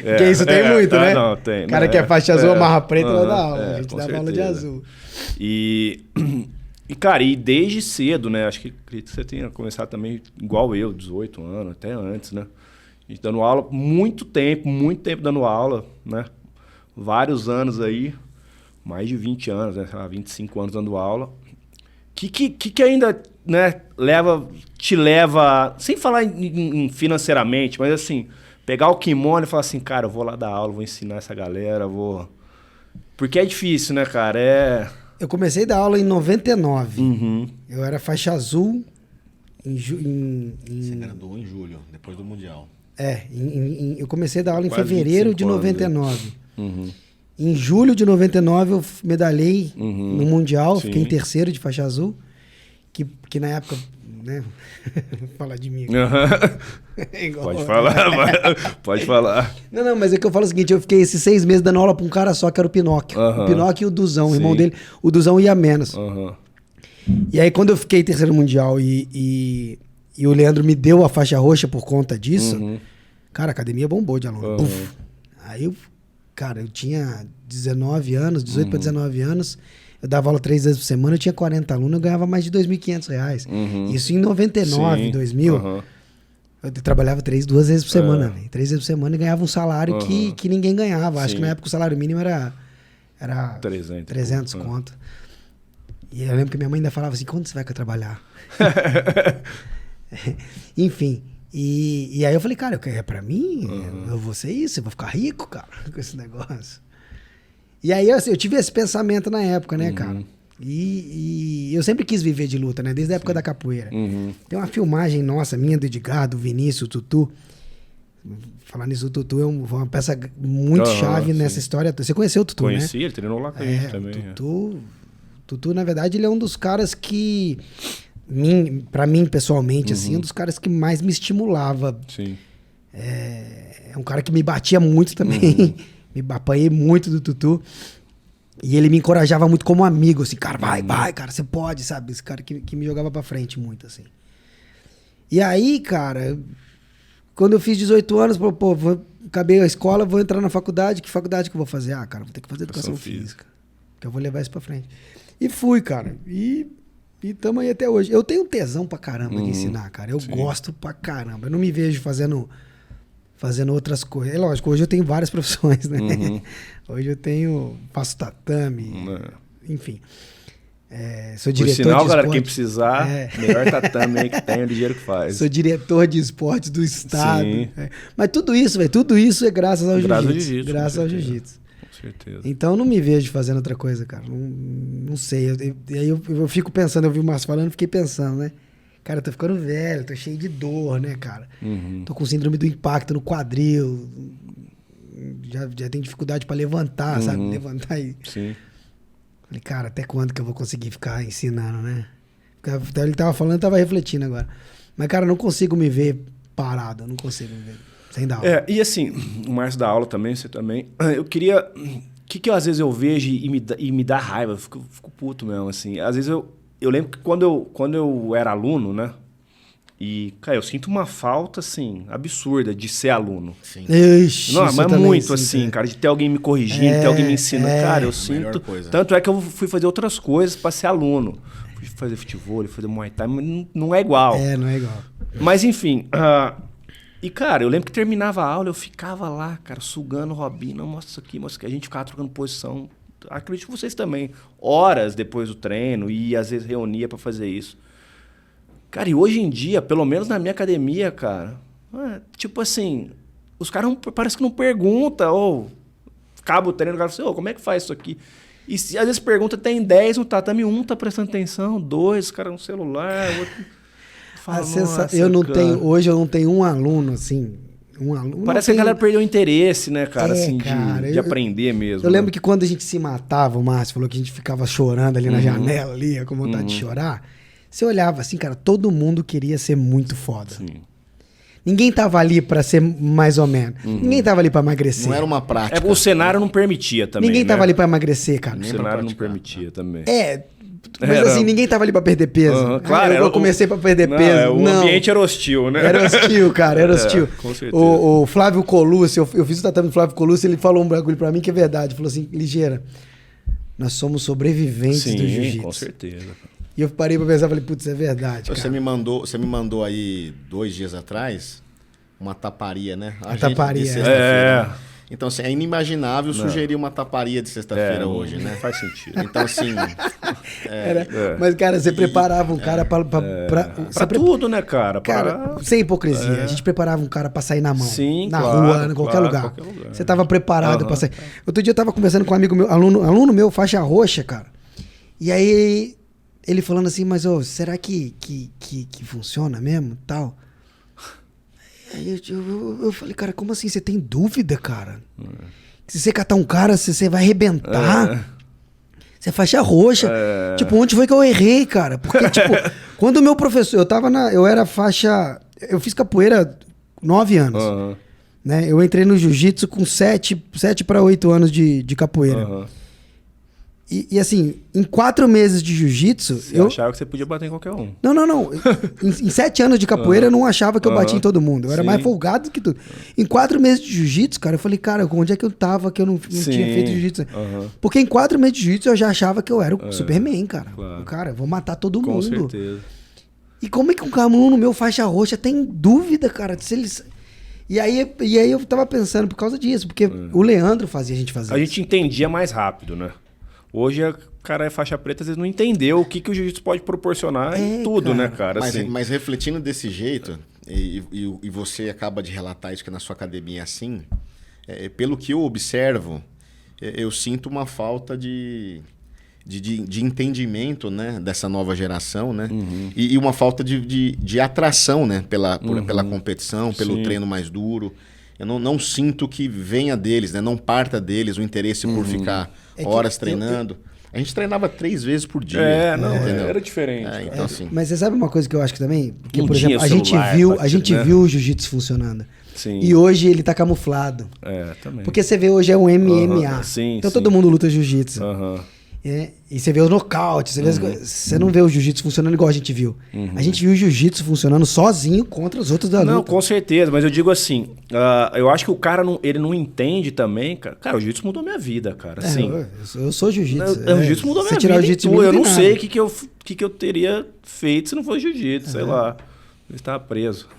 Porque isso tem muito, né? Não, tem. O cara que é faixa azul, amarra preta, vai dar aula. A gente dava aula de azul. E, cara, e desde cedo, né? Acho que acredito que você tenha começado também igual eu, 18 anos, até antes, né? A gente dando aula, muito tempo dando aula, né? Vários anos aí, mais de 20 anos, né? Sei lá, 25 anos dando aula. Que ainda, né, te leva, sem falar em financeiramente, mas assim, pegar o kimono e falar assim, cara, eu vou lá dar aula, vou ensinar essa galera, vou... Porque é difícil, né, cara? Eu comecei a dar aula em 99. Eu era faixa azul Você graduou em julho, depois do Mundial. Eu comecei a dar aula em fevereiro de 99. Em julho de 99 eu medalhei no Mundial, fiquei em terceiro de faixa azul, que na época, né, vou falar de mim. Pode falar, pode falar. Não, mas é que eu falo o seguinte, eu fiquei esses 6 meses dando aula pra um cara só, que era o Pinóquio. O Pinóquio e o Duzão, o irmão dele, o Duzão ia menos. E aí quando eu fiquei em terceiro Mundial e o Leandro me deu a faixa roxa por conta disso, cara, a academia bombou de aluno. Aí cara, eu tinha 19 anos, 18 para 19 anos, eu dava aula 3 vezes por semana, eu tinha 40 alunos, eu ganhava mais de R$2.500. Isso em 99, 2000. Eu trabalhava 2 vezes por semana, 3 vezes por semana e ganhava um salário que ninguém ganhava. Acho que na época o salário mínimo era 300 conto. E eu lembro que minha mãe ainda falava assim, quando você vai trabalhar? Enfim... E aí eu falei, cara, pra mim, eu vou ser isso, eu vou ficar rico, cara, com esse negócio. E aí assim, eu tive esse pensamento na época, né, cara? E eu sempre quis viver de luta, né? Desde a época da capoeira. Tem uma filmagem nossa, minha, do Edgar, do Vinícius, o Tutu. Falar nisso, o Tutu foi uma peça muito chave nessa história. Você conheceu o Tutu, né? Conheci, ele treinou lá com a gente também. Tutu, na verdade, ele é um dos caras que... Pra mim, pessoalmente, assim, um dos caras que mais me estimulava. Sim. É um cara que me batia muito também. Me apanhei muito do Tutu. E ele me encorajava muito como amigo, assim, cara, vai, cara, você pode, sabe? Esse cara que me jogava pra frente muito, assim. E aí, cara, quando eu fiz 18 anos, acabei a escola, vou entrar na faculdade. Que faculdade que eu vou fazer? Ah, cara, vou ter que fazer educação física. Que eu vou levar isso pra frente. E fui, cara. E tamo aí até hoje. Eu tenho tesão pra caramba de ensinar, cara. Eu gosto pra caramba. Eu não me vejo fazendo outras coisas. É lógico, hoje eu tenho várias profissões, né? Hoje eu faço tatame, enfim. Sou diretor de esporte. Galera, quem precisar, melhor tatame aí que tem, o ligeiro que faz. Sou diretor de esportes do estado. Mas tudo isso, velho, é graças ao jiu-jitsu. Graças ao jiu-jitsu. Certeza. Então eu não me vejo fazendo outra coisa, cara. Não sei. Aí eu fico pensando, eu vi o Márcio falando, fiquei pensando, né? Cara, eu tô ficando velho, tô cheio de dor, né, cara? Tô com síndrome do impacto no quadril. Já tenho dificuldade pra levantar, sabe? Levantar e... Sim. Falei, cara, até quando que eu vou conseguir ficar ensinando, né? Ele tava falando, eu tava refletindo agora. Mas, cara, eu não consigo me ver parado, eu não consigo me ver sem dar aula. E assim, o Márcio dá aula também, você também. Eu queria... O que às vezes eu vejo e me dá raiva, eu fico puto mesmo, assim. Às vezes eu lembro que quando eu era aluno, né? E, cara, eu sinto uma falta, assim, absurda de ser aluno. Sim. Ixi, não, mas muito, assim, cara, de ter alguém me corrigindo, de ter alguém me ensinando. Cara, eu sinto... Tanto é que eu fui fazer outras coisas pra ser aluno. Fui fazer futebol, fazer Muay Thai, mas não é igual. Não é igual. Mas, enfim... E, cara, eu lembro que terminava a aula, eu ficava lá, cara, sugando o Robinho. Mostra isso aqui, mostra que a gente ficava trocando posição. Acredito que vocês também. Horas depois do treino e às vezes reunia pra fazer isso. Cara, e hoje em dia, pelo menos na minha academia, cara, tipo assim, os caras parece que não perguntam, ou acaba o treino, o cara fala assim, como é que faz isso aqui? E às vezes pergunta, tem 10 no tatame, um tá prestando atenção, 2, cara no celular, outro... Fala, hoje eu não tenho um aluno, assim... Parece que a galera perdeu o interesse, né, cara, assim, cara, de aprender mesmo. Eu lembro que quando a gente se matava, o Márcio falou que a gente ficava chorando ali na janela, ali, com vontade de chorar. Você olhava assim, cara, todo mundo queria ser muito foda. Sim. Ninguém tava ali pra ser mais ou menos. Ninguém tava ali pra emagrecer. Não era uma prática. O cenário não permitia também. Ninguém tava né? ali pra emagrecer, cara. O cenário não permitia também. Mas assim, ninguém tava ali pra perder peso. Claro, eu comecei pra perder peso. O ambiente era hostil, né? Era hostil, cara, era hostil. Com certeza. O Flávio Colucci, eu fiz o tratamento do Flávio Colucci, ele falou um bagulho pra mim que é verdade. Ele falou assim, Ligeira, nós somos sobreviventes do jiu-jitsu. Com certeza. E eu parei pra pensar e falei, putz, é verdade, Você me mandou aí 2 dias atrás uma taparia, né? A taparia. De sexta-feira, né? Então, assim, é inimaginável sugerir uma taparia de sexta-feira hoje, né? Não faz sentido. Então, assim... Mas, cara, você preparava um cara pra tudo, né, cara? Cara, sem hipocrisia. A gente preparava um cara pra sair na mão. Sim, na claro, rua, em qualquer lugar. Você tava preparado pra sair. Outro dia eu tava conversando com um amigo meu, aluno meu, faixa roxa, cara. E aí, ele falando assim, mas será que funciona mesmo? Tal. Aí eu falei, cara, como assim? Você tem dúvida, cara? Se você catar um cara, você vai arrebentar. Você é faixa roxa. Tipo, onde foi que eu errei, cara? Porque, tipo, quando o meu professor... Eu era faixa... Eu fiz capoeira 9 anos. Né? Eu entrei no jiu-jitsu com 7 para 8 anos de capoeira. E assim, em 4 meses de jiu-jitsu... Você achava que você podia bater em qualquer um. Não. Em 7 anos de capoeira, eu não achava que eu batia em todo mundo. Eu era mais folgado do que tudo. Em 4 meses de jiu-jitsu, cara, eu falei, cara, onde é que eu tava que eu não tinha feito jiu-jitsu? Porque em 4 meses de jiu-jitsu, eu já achava que eu era o Superman, cara. Claro. Cara, eu vou matar todo Com mundo. certeza. E como é que um aluno meu faixa roxa tem dúvida, cara, se eles... E aí eu tava pensando por causa disso, porque o Leandro fazia a gente fazer A isso. gente entendia mais rápido, né? Hoje o cara é faixa preta, às vezes não entendeu o que o jiu-jitsu pode proporcionar em tudo, cara. né, cara? Mas refletindo desse jeito, e você acaba de relatar isso que na sua academia é assim, pelo que eu observo, eu sinto uma falta de entendimento, né, dessa nova geração, né? E uma falta de atração, né, pela competição, pelo treino mais duro. Eu não sinto que venha deles, né? Não parta deles o interesse por ficar horas treinando. A gente treinava 3 vezes por dia. Era diferente. Então, assim, Mas você sabe uma coisa que eu acho que também? Porque, Não por exemplo, tinha celular, a gente viu o jiu-jitsu funcionando. Sim. E hoje ele tá camuflado. Também. Porque você vê hoje é um MMA. Sim, então sim. todo mundo luta jiu-jitsu. E você vê o nocaute, você não vê o jiu-jitsu funcionando igual a gente viu. A gente viu o jiu-jitsu funcionando sozinho contra os outros da luta. Não, com certeza, mas eu digo assim, eu acho que o cara ele não entende também, cara. Cara, o jiu-jitsu mudou minha vida, cara. Assim, eu sou jiu-jitsu. O jiu-jitsu mudou minha tirar vida. O jiu-jitsu eu não tem sei nada. o que eu teria feito se não fosse jiu-jitsu, sei lá. Eu estava preso.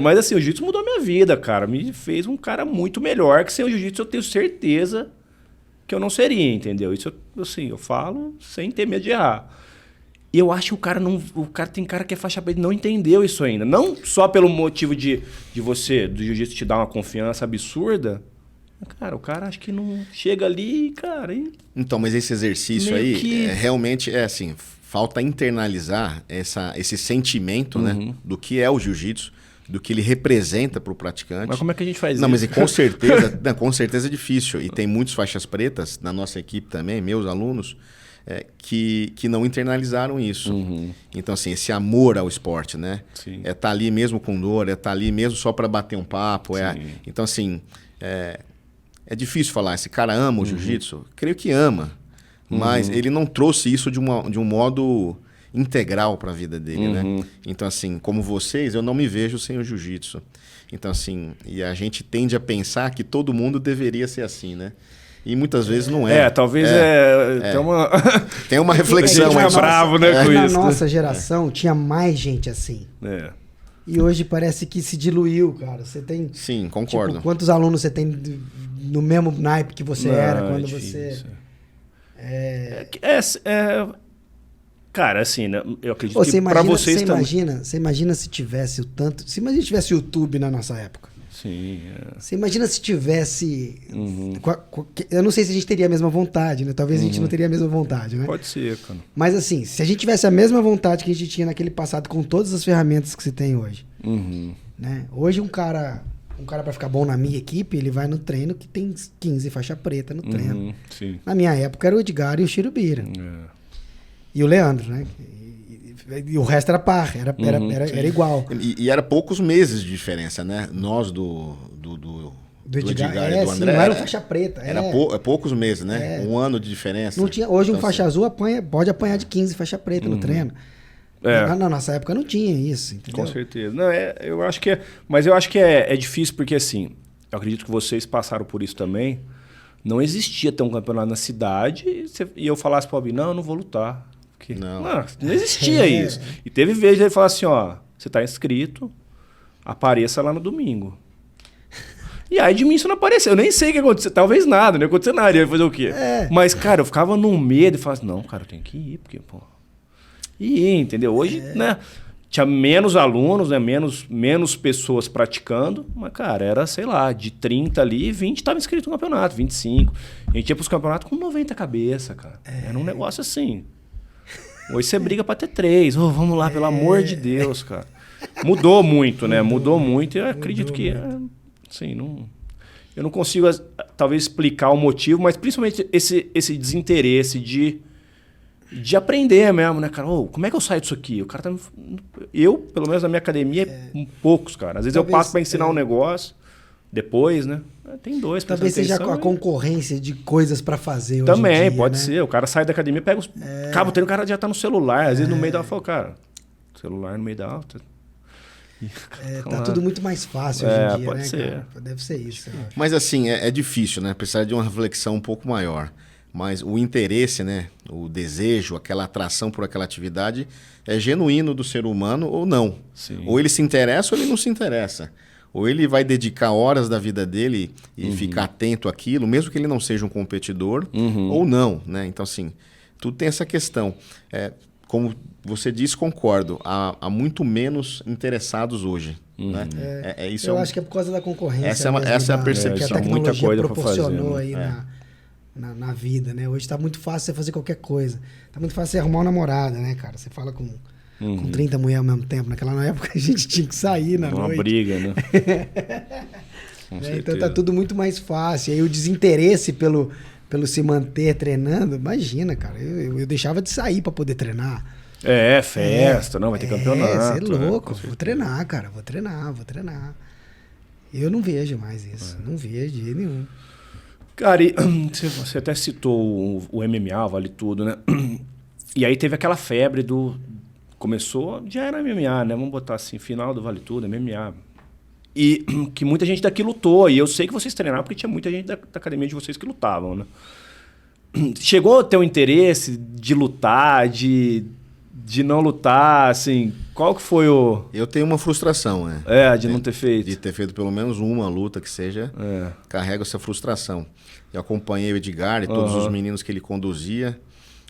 Mas assim, o jiu-jitsu mudou minha vida, cara. Me fez um cara muito melhor, que sem o jiu-jitsu eu tenho certeza que eu não seria, entendeu? Isso eu falo sem ter medo de errar. E eu acho que tem cara que é faixa preta e não entendeu isso ainda. Não só pelo motivo de do jiu-jitsu te dar uma confiança absurda. Cara, o cara acho que não chega ali, cara. Então, mas esse exercício meio aí que... realmente é assim, falta internalizar esse sentimento, né, do que é o jiu-jitsu, do que ele representa para o praticante. Mas como é que a gente faz não, isso? Mas com certeza é difícil. E tem muitos faixas pretas na nossa equipe também, meus alunos, que não internalizaram isso. Então, assim, esse amor ao esporte, né? Sim. Tá ali mesmo com dor, tá ali mesmo só para bater um papo. Então, assim, é difícil falar, esse cara ama o jiu-jitsu? Creio que ama, mas ele não trouxe isso de um modo integral para a vida dele, né? Então, assim, como vocês, eu não me vejo sem o jiu-jitsu. Então, assim, e a gente tende a pensar que todo mundo deveria ser assim, né? E muitas vezes não é. Talvez tem uma reflexão. A gente é bravo, né, com na isso. Na nossa geração tinha mais gente assim. E hoje parece que se diluiu, cara. Você tem... Sim, concordo. Tipo, quantos alunos você tem no mesmo naipe que você era quando difícil. você... Cara, assim, né, eu acredito Você que imagina, pra vocês também... Você imagina se tivesse o tanto... Você imagina se tivesse YouTube na nossa época. Sim. Você imagina se tivesse... Eu não sei se a gente teria a mesma vontade, né? Talvez a gente não teria a mesma vontade, né? Pode ser, cara. Mas assim, se a gente tivesse a mesma vontade que a gente tinha naquele passado com todas as ferramentas que se tem hoje, né? Hoje um cara para ficar bom na minha equipe, ele vai no treino que tem 15 faixa preta no treino. Sim. Na minha época era o Edgar e o Chirubira. E o Leandro, né? E o resto era par, era igual. E era poucos meses de diferença, né? Nós do Edgar e do André. Não era faixa preta. Era poucos meses, né? Um ano de diferença. Não tinha, hoje então, faixa azul pode apanhar de 15 faixa preta no treino. Na nossa época não tinha isso, entendeu? Com certeza. Não, eu acho que mas eu acho que é difícil porque, assim, eu acredito que vocês passaram por isso também. Não existia ter um campeonato na cidade e eu falasse pro Albinho, não, eu não vou lutar. Porque, não existia isso. E teve vez de ele falar assim, ó, você tá inscrito, apareça lá no domingo. E aí de mim isso não apareceu. Eu nem sei o que aconteceu. Talvez nada, não ia acontecer nada. Ia fazer o quê? Mas, cara, eu ficava num medo e falava assim, não, cara, eu tenho que ir, porque, pô... E entendeu? Hoje, né, tinha menos alunos, né, menos pessoas praticando, mas, cara, era, sei lá, de 30 ali, 20 estava inscrito no campeonato, 25. A gente ia pros campeonatos com 90 cabeça, cara. Era um negócio assim. Hoje você briga pra ter 3. Oh, vamos lá, pelo amor de Deus, cara. Mudou muito, né? Mudou muito e eu acredito que, assim, eu não consigo, talvez, explicar o motivo, mas principalmente esse desinteresse de aprender mesmo, né, cara? Oh, como é que eu saio disso aqui? O cara tá... Eu, pelo menos na minha academia, poucos, cara. Às vezes talvez, eu passo para ensinar um negócio, depois, né? Tem 2. Talvez seja com a concorrência de coisas para fazer hoje também, em dia, pode né? ser. O cara sai da academia, pega os... Acaba o treino, o cara já tá no celular. Às vezes no meio da aula, fala, cara, celular no meio da aula... Tá tudo muito mais fácil hoje em dia, pode né, ser. cara? Deve ser isso. Mas assim, é difícil, né? Precisa de uma reflexão um pouco maior. Mas o interesse, né? O desejo, aquela atração por aquela atividade é genuíno do ser humano ou não. Sim. Ou ele se interessa ou ele não se interessa. Ou ele vai dedicar horas da vida dele e ficar atento àquilo, mesmo que ele não seja um competidor, ou não, né? Então, assim, tudo tem essa questão. Como você disse, concordo. Há muito menos interessados hoje. Né? Isso eu acho que é por causa da concorrência. Essa é a percepção. Que a tecnologia muita coisa proporcionou pra fazer, aí na vida, né? Hoje tá muito fácil você fazer qualquer coisa. Tá muito fácil você arrumar uma namorada, né, cara? Você fala com 30 mulheres ao mesmo tempo. Naquela época a gente tinha que sair na noite. Uma briga, né? Então tá tudo muito mais fácil. E aí o desinteresse pelo se manter treinando, imagina, cara. Eu deixava de sair para poder treinar. Festa, não, vai ter campeonato. Você é louco. Vou treinar, cara. Vou treinar. Eu não vejo mais isso. Não vejo de jeito nenhum. Cara, e você até citou o MMA, Vale Tudo, né? E aí teve aquela febre do... Começou, já era MMA, né? Vamos botar assim, final do Vale Tudo, MMA. E que muita gente daqui lutou. E eu sei que vocês treinaram porque tinha muita gente da academia de vocês que lutavam, né? Chegou a ter um interesse de lutar, de não lutar, assim... Qual que foi o... Eu tenho uma frustração, né? De não ter feito. De ter feito pelo menos uma luta que seja. Carrego essa frustração. Eu acompanhei o Edgar e todos os meninos que ele conduzia.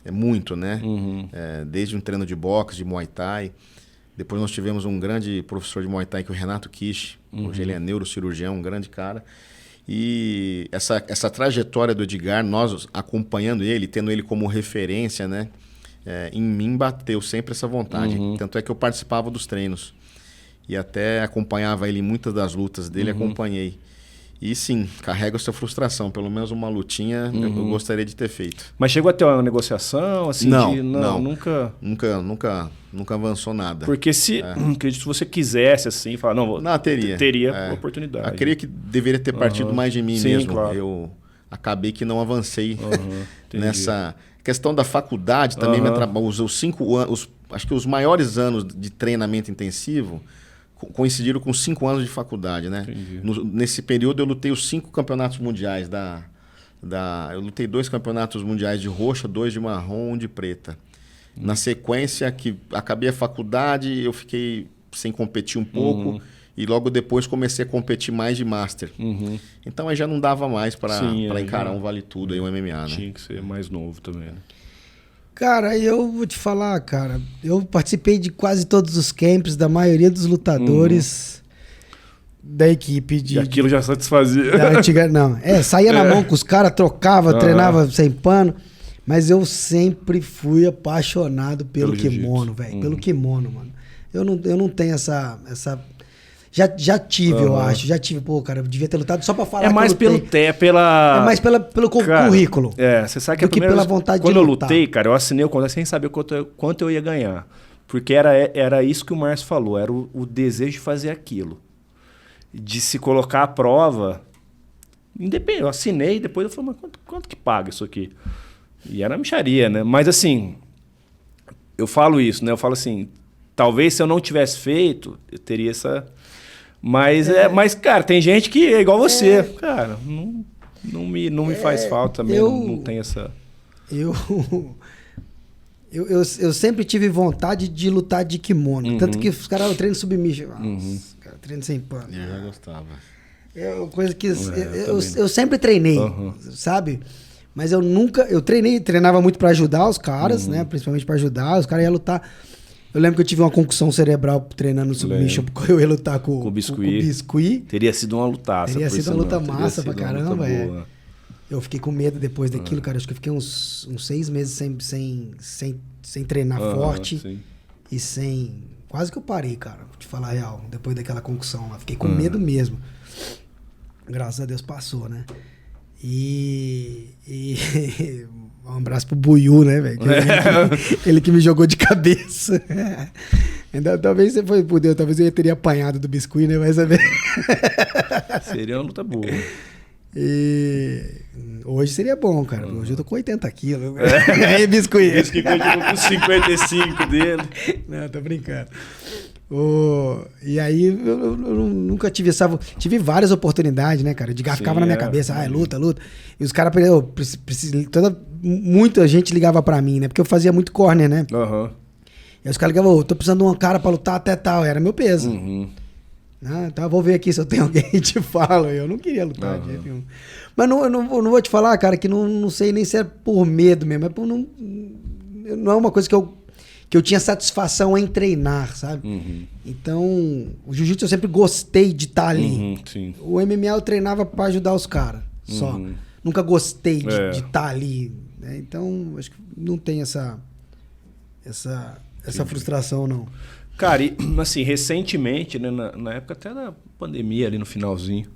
Muito, né? Desde um treino de boxe, de Muay Thai. Depois nós tivemos um grande professor de Muay Thai, que é o Renato Kish. Hoje ele é neurocirurgião, um grande cara. E essa trajetória do Edgar, nós acompanhando ele, tendo ele como referência, né? Em mim bateu sempre essa vontade. Tanto é que eu participava dos treinos. E até acompanhava ele em muitas das lutas dele, acompanhei. E sim, carrego essa frustração. Pelo menos uma lutinha eu gostaria de ter feito. Mas chegou a ter uma negociação? Assim, não. Nunca avançou nada. Porque acredito, se você quisesse assim, falar, não, teria oportunidade. Eu creio que deveria ter partido mais de mim mesmo. Claro. Eu acabei que não avancei nessa... questão da faculdade também, os 5 anos, acho que os maiores anos de treinamento intensivo coincidiram com 5 anos de faculdade, né? Nesse período eu lutei os 5 campeonatos mundiais eu lutei 2 campeonatos mundiais de roxa, 2 de marrom, 1 de preta. Na sequência que acabei a faculdade, eu fiquei sem competir um pouco e logo depois comecei a competir mais de Master. Então aí já não dava mais para encarar um Vale Tudo aí, um MMA, né? Tinha que ser mais novo também, né? Cara, eu vou te falar, cara, eu participei de quase todos os camps da maioria dos lutadores da equipe de... E aquilo já satisfazia. Da antiga, não, saía na mão com os caras, trocava, treinava sem pano, mas eu sempre fui apaixonado pelo kimono, velho, pelo kimono, mano. Eu não tenho essa já tive, eu acho. Já tive, cara, eu devia ter lutado só pra falar que mais eu lutei. É mais pelo currículo. Você sabe que do que pela vontade quando de eu lutar. lutei, cara, eu assinei o contrato sem saber quanto eu ia ganhar. Porque era isso que o Márcio falou, era o desejo de fazer aquilo. De se colocar à prova. Independente, eu assinei, depois eu falei, mas quanto que paga isso aqui? E era mixaria, né? Mas assim, eu falo isso, né? Eu falo assim, talvez se eu não tivesse feito, eu teria essa... Mas, mas cara, tem gente que é igual você. Cara, não me faz falta também, não tem essa... Eu sempre tive vontade de lutar de kimono. Tanto que os caras treinam submission. Nossa, cara, treino sem pano. Eu já gostava. É uma coisa que eu sempre treinei, sabe? Mas eu nunca... Eu treinava muito pra ajudar os caras, né? Principalmente pra ajudar. Os caras iam lutar... Eu lembro que eu tive uma concussão cerebral treinando submission, porque eu ia lutar com o Biscuit. Teria sido uma lutaça. Teria sido uma luta massa pra caramba, Eu fiquei com medo depois daquilo, cara. Acho que eu fiquei uns 6 meses sem treinar forte. Sim. E sem... Quase que eu parei, cara, pra te falar a real. Depois daquela concussão lá. Fiquei com medo mesmo. Graças a Deus passou, né? E um abraço pro Buiú, né, velho? Ele que me jogou de cabeça. Talvez você foi por Deus, talvez eu teria apanhado do Biscuit, né? Vai saber. Seria uma luta boa. E hoje seria bom, cara. Hoje eu tô com 80 quilos. Aí, Biscuit. O Biscuit continua com 55 dele. Não, tô brincando. E aí eu nunca tive essa... Tive várias oportunidades, né, cara? O Edgar ficava na minha cabeça, luta. E os caras... Muita gente ligava pra mim, né? Porque eu fazia muito corner, né? E aí os caras ligavam, tô precisando de um cara pra lutar até tal. Era meu peso. Então eu vou ver aqui se eu tenho alguém e te falo. Eu não queria lutar de jeito nenhum. Mas eu não vou te falar, cara, que não sei nem se é por medo mesmo. É por não é uma coisa que eu tinha satisfação em treinar, sabe? Então, o jiu-jitsu eu sempre gostei de estar ali. O MMA eu treinava pra ajudar os caras, só. Nunca gostei de estar ali. Né? Então, acho que não tem essa frustração, não. Cara, e assim, recentemente, né, na época até da pandemia, ali no finalzinho,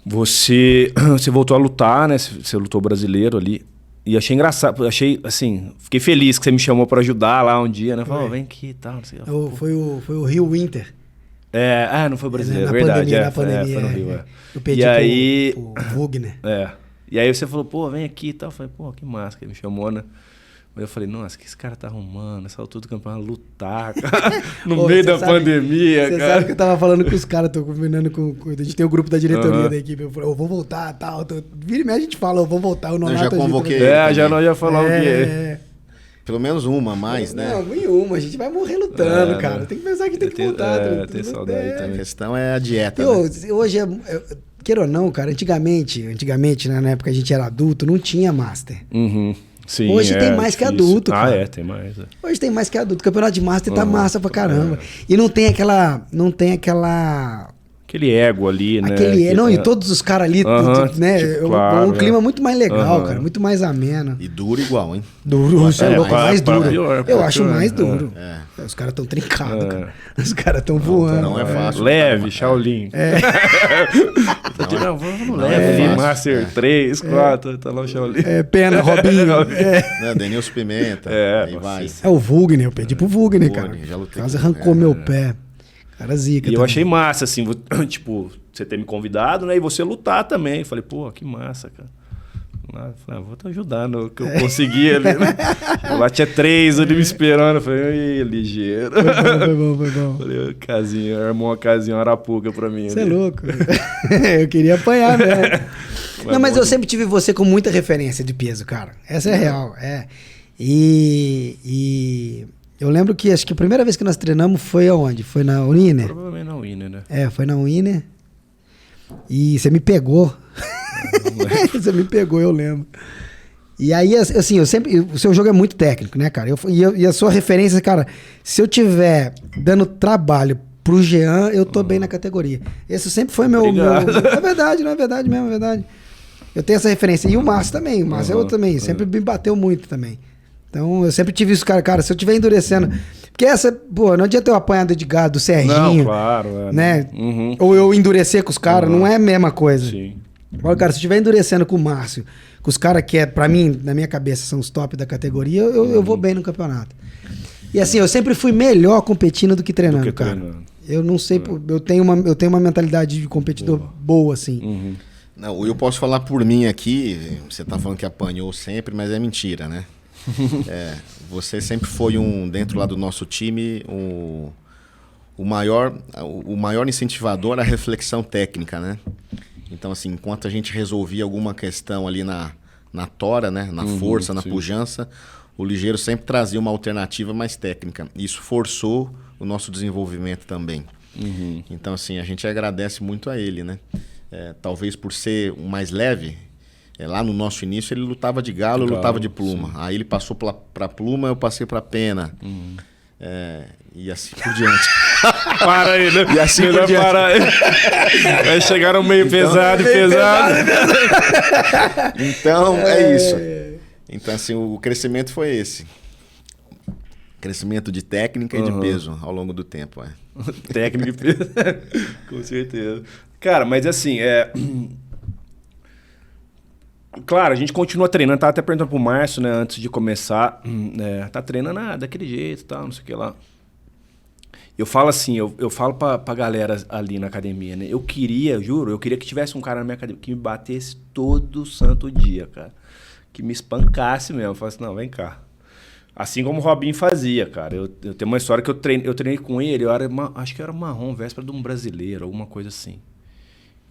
você voltou a lutar, né? Você lutou brasileiro ali. E achei engraçado, assim, fiquei feliz que você me chamou pra ajudar lá um dia, né? Falou, vem aqui e tal, não sei. Foi o Rio Winter. Não foi brasileiro, na pandemia, foi no Rio, Eu pedi e aí, pro Wugner. E aí você falou, pô, vem aqui e tal. Eu falei, pô, que massa que ele me chamou, né? Aí eu falei, nossa, o que esse cara tá arrumando? Nessa altura do campeonato, lutar, cara, no meio da pandemia, cara. Você sabe que eu tava falando com os caras, tô combinando com... A gente tem o grupo da diretoria da equipe. Eu falei, eu vou voltar, tal. Vira e meia a gente fala, eu vou voltar. O eu já convoquei. Nós já falamos o quê? Pelo menos uma a mais, né? Não, nenhuma. A gente vai morrer lutando, cara. Tem que pensar que tem que voltar. Tem saudade também. A questão é a dieta, né? Hoje queira ou não, cara, antigamente, né, na época que a gente era adulto, não tinha Master. Sim, hoje tem mais que adulto, cara. Tem mais. Hoje tem mais que adulto. O campeonato de Master tá massa pra caramba. E não tem aquela... Aquele ego ali, né? E todos os caras ali, né? Claro, um clima muito mais legal, cara. Muito mais ameno. E duro igual, hein? Duro, você é louco. Mais duro. Eu acho mais duro. Os caras tão trincados, cara. Os caras tão voando. Não é fácil. Leve, Shaolin. Vamos leve. Master 3, 4, tá lá o Shaolin. Pena, Robinho. Denilson Pimenta. Aí vai. O Wugner, eu pedi pro Wugner, cara. Quase arrancou meu pé. Cara zica. E eu achei massa, assim, tipo, você ter me convidado, né? E você lutar também. Eu falei, pô, que massa, cara. Eu falei, vou te ajudar no que eu consegui ali, né? Lá tinha 3 ali me esperando. Eu falei, ligeiro. Foi bom. Falei, casinha, armou uma casinha, uma arapuca pra mim. Você é louco. Eu queria apanhar, né? Não, mas eu sempre tive você com muita referência de peso, cara. Essa é real. E eu lembro que acho que a primeira vez que nós treinamos foi aonde? Foi na Uniner? Provavelmente na Uniner, né? Foi na Uniner. E você me pegou. Você me pegou, eu lembro. E aí, assim, o seu jogo é muito técnico, né, cara? E a sua referência, cara, se eu tiver dando trabalho pro Jean, eu tô bem na categoria. Esse sempre foi meu... É verdade, não é verdade mesmo, é verdade. Eu tenho essa referência. E o Márcio também. O Márcio eu também. Sempre me bateu muito também. Então, eu sempre tive isso, cara, se eu estiver endurecendo... Porque não adianta eu apanhar do Edgar, do Serginho... Não, claro. Né? Ou eu endurecer com os caras, não é a mesma coisa. Sim. Olha, cara, se eu estiver endurecendo com o Márcio, com os caras que, pra mim, na minha cabeça, são os top da categoria, eu vou bem no campeonato. E assim, eu sempre fui melhor competindo do que treinando, cara. Eu não sei, eu tenho uma mentalidade de competidor boa, assim. Uhum. Não, eu posso falar por mim aqui, você tá falando que apanhou sempre, mas é mentira, né? Você sempre foi dentro lá do nosso time, o maior incentivador à reflexão técnica, né? Então, assim, enquanto a gente resolvia alguma questão ali na tora, né? Na força, na pujança, o ligeiro sempre trazia uma alternativa mais técnica. Isso forçou o nosso desenvolvimento também. Então, assim, a gente agradece muito a ele, né? Talvez por ser um mais leve, lá no nosso início ele lutava de galo, eu lutava de pluma. Sim. Aí ele passou para pluma, eu passei para pena. E assim por diante. Para aí, né? E assim por diante. Para aí. Aí chegaram meio pesado. Então, é isso. Então, assim, o crescimento foi esse. Crescimento de técnica e de peso ao longo do tempo. Técnica e peso. Com certeza. Cara, mas assim, claro, a gente continua treinando. Tava até perguntando pro Márcio, né, antes de começar. Tá treinando daquele jeito e tal, não sei o que lá. Eu falo assim, eu falo pra galera ali na academia, né? Eu queria que tivesse um cara na minha academia que me batesse todo santo dia, cara. Que me espancasse mesmo. Eu falasse, não, vem cá. Assim como o Robinho fazia, cara. Eu tenho uma história que eu treinei com ele, acho que eu era marrom, véspera de um brasileiro, alguma coisa assim.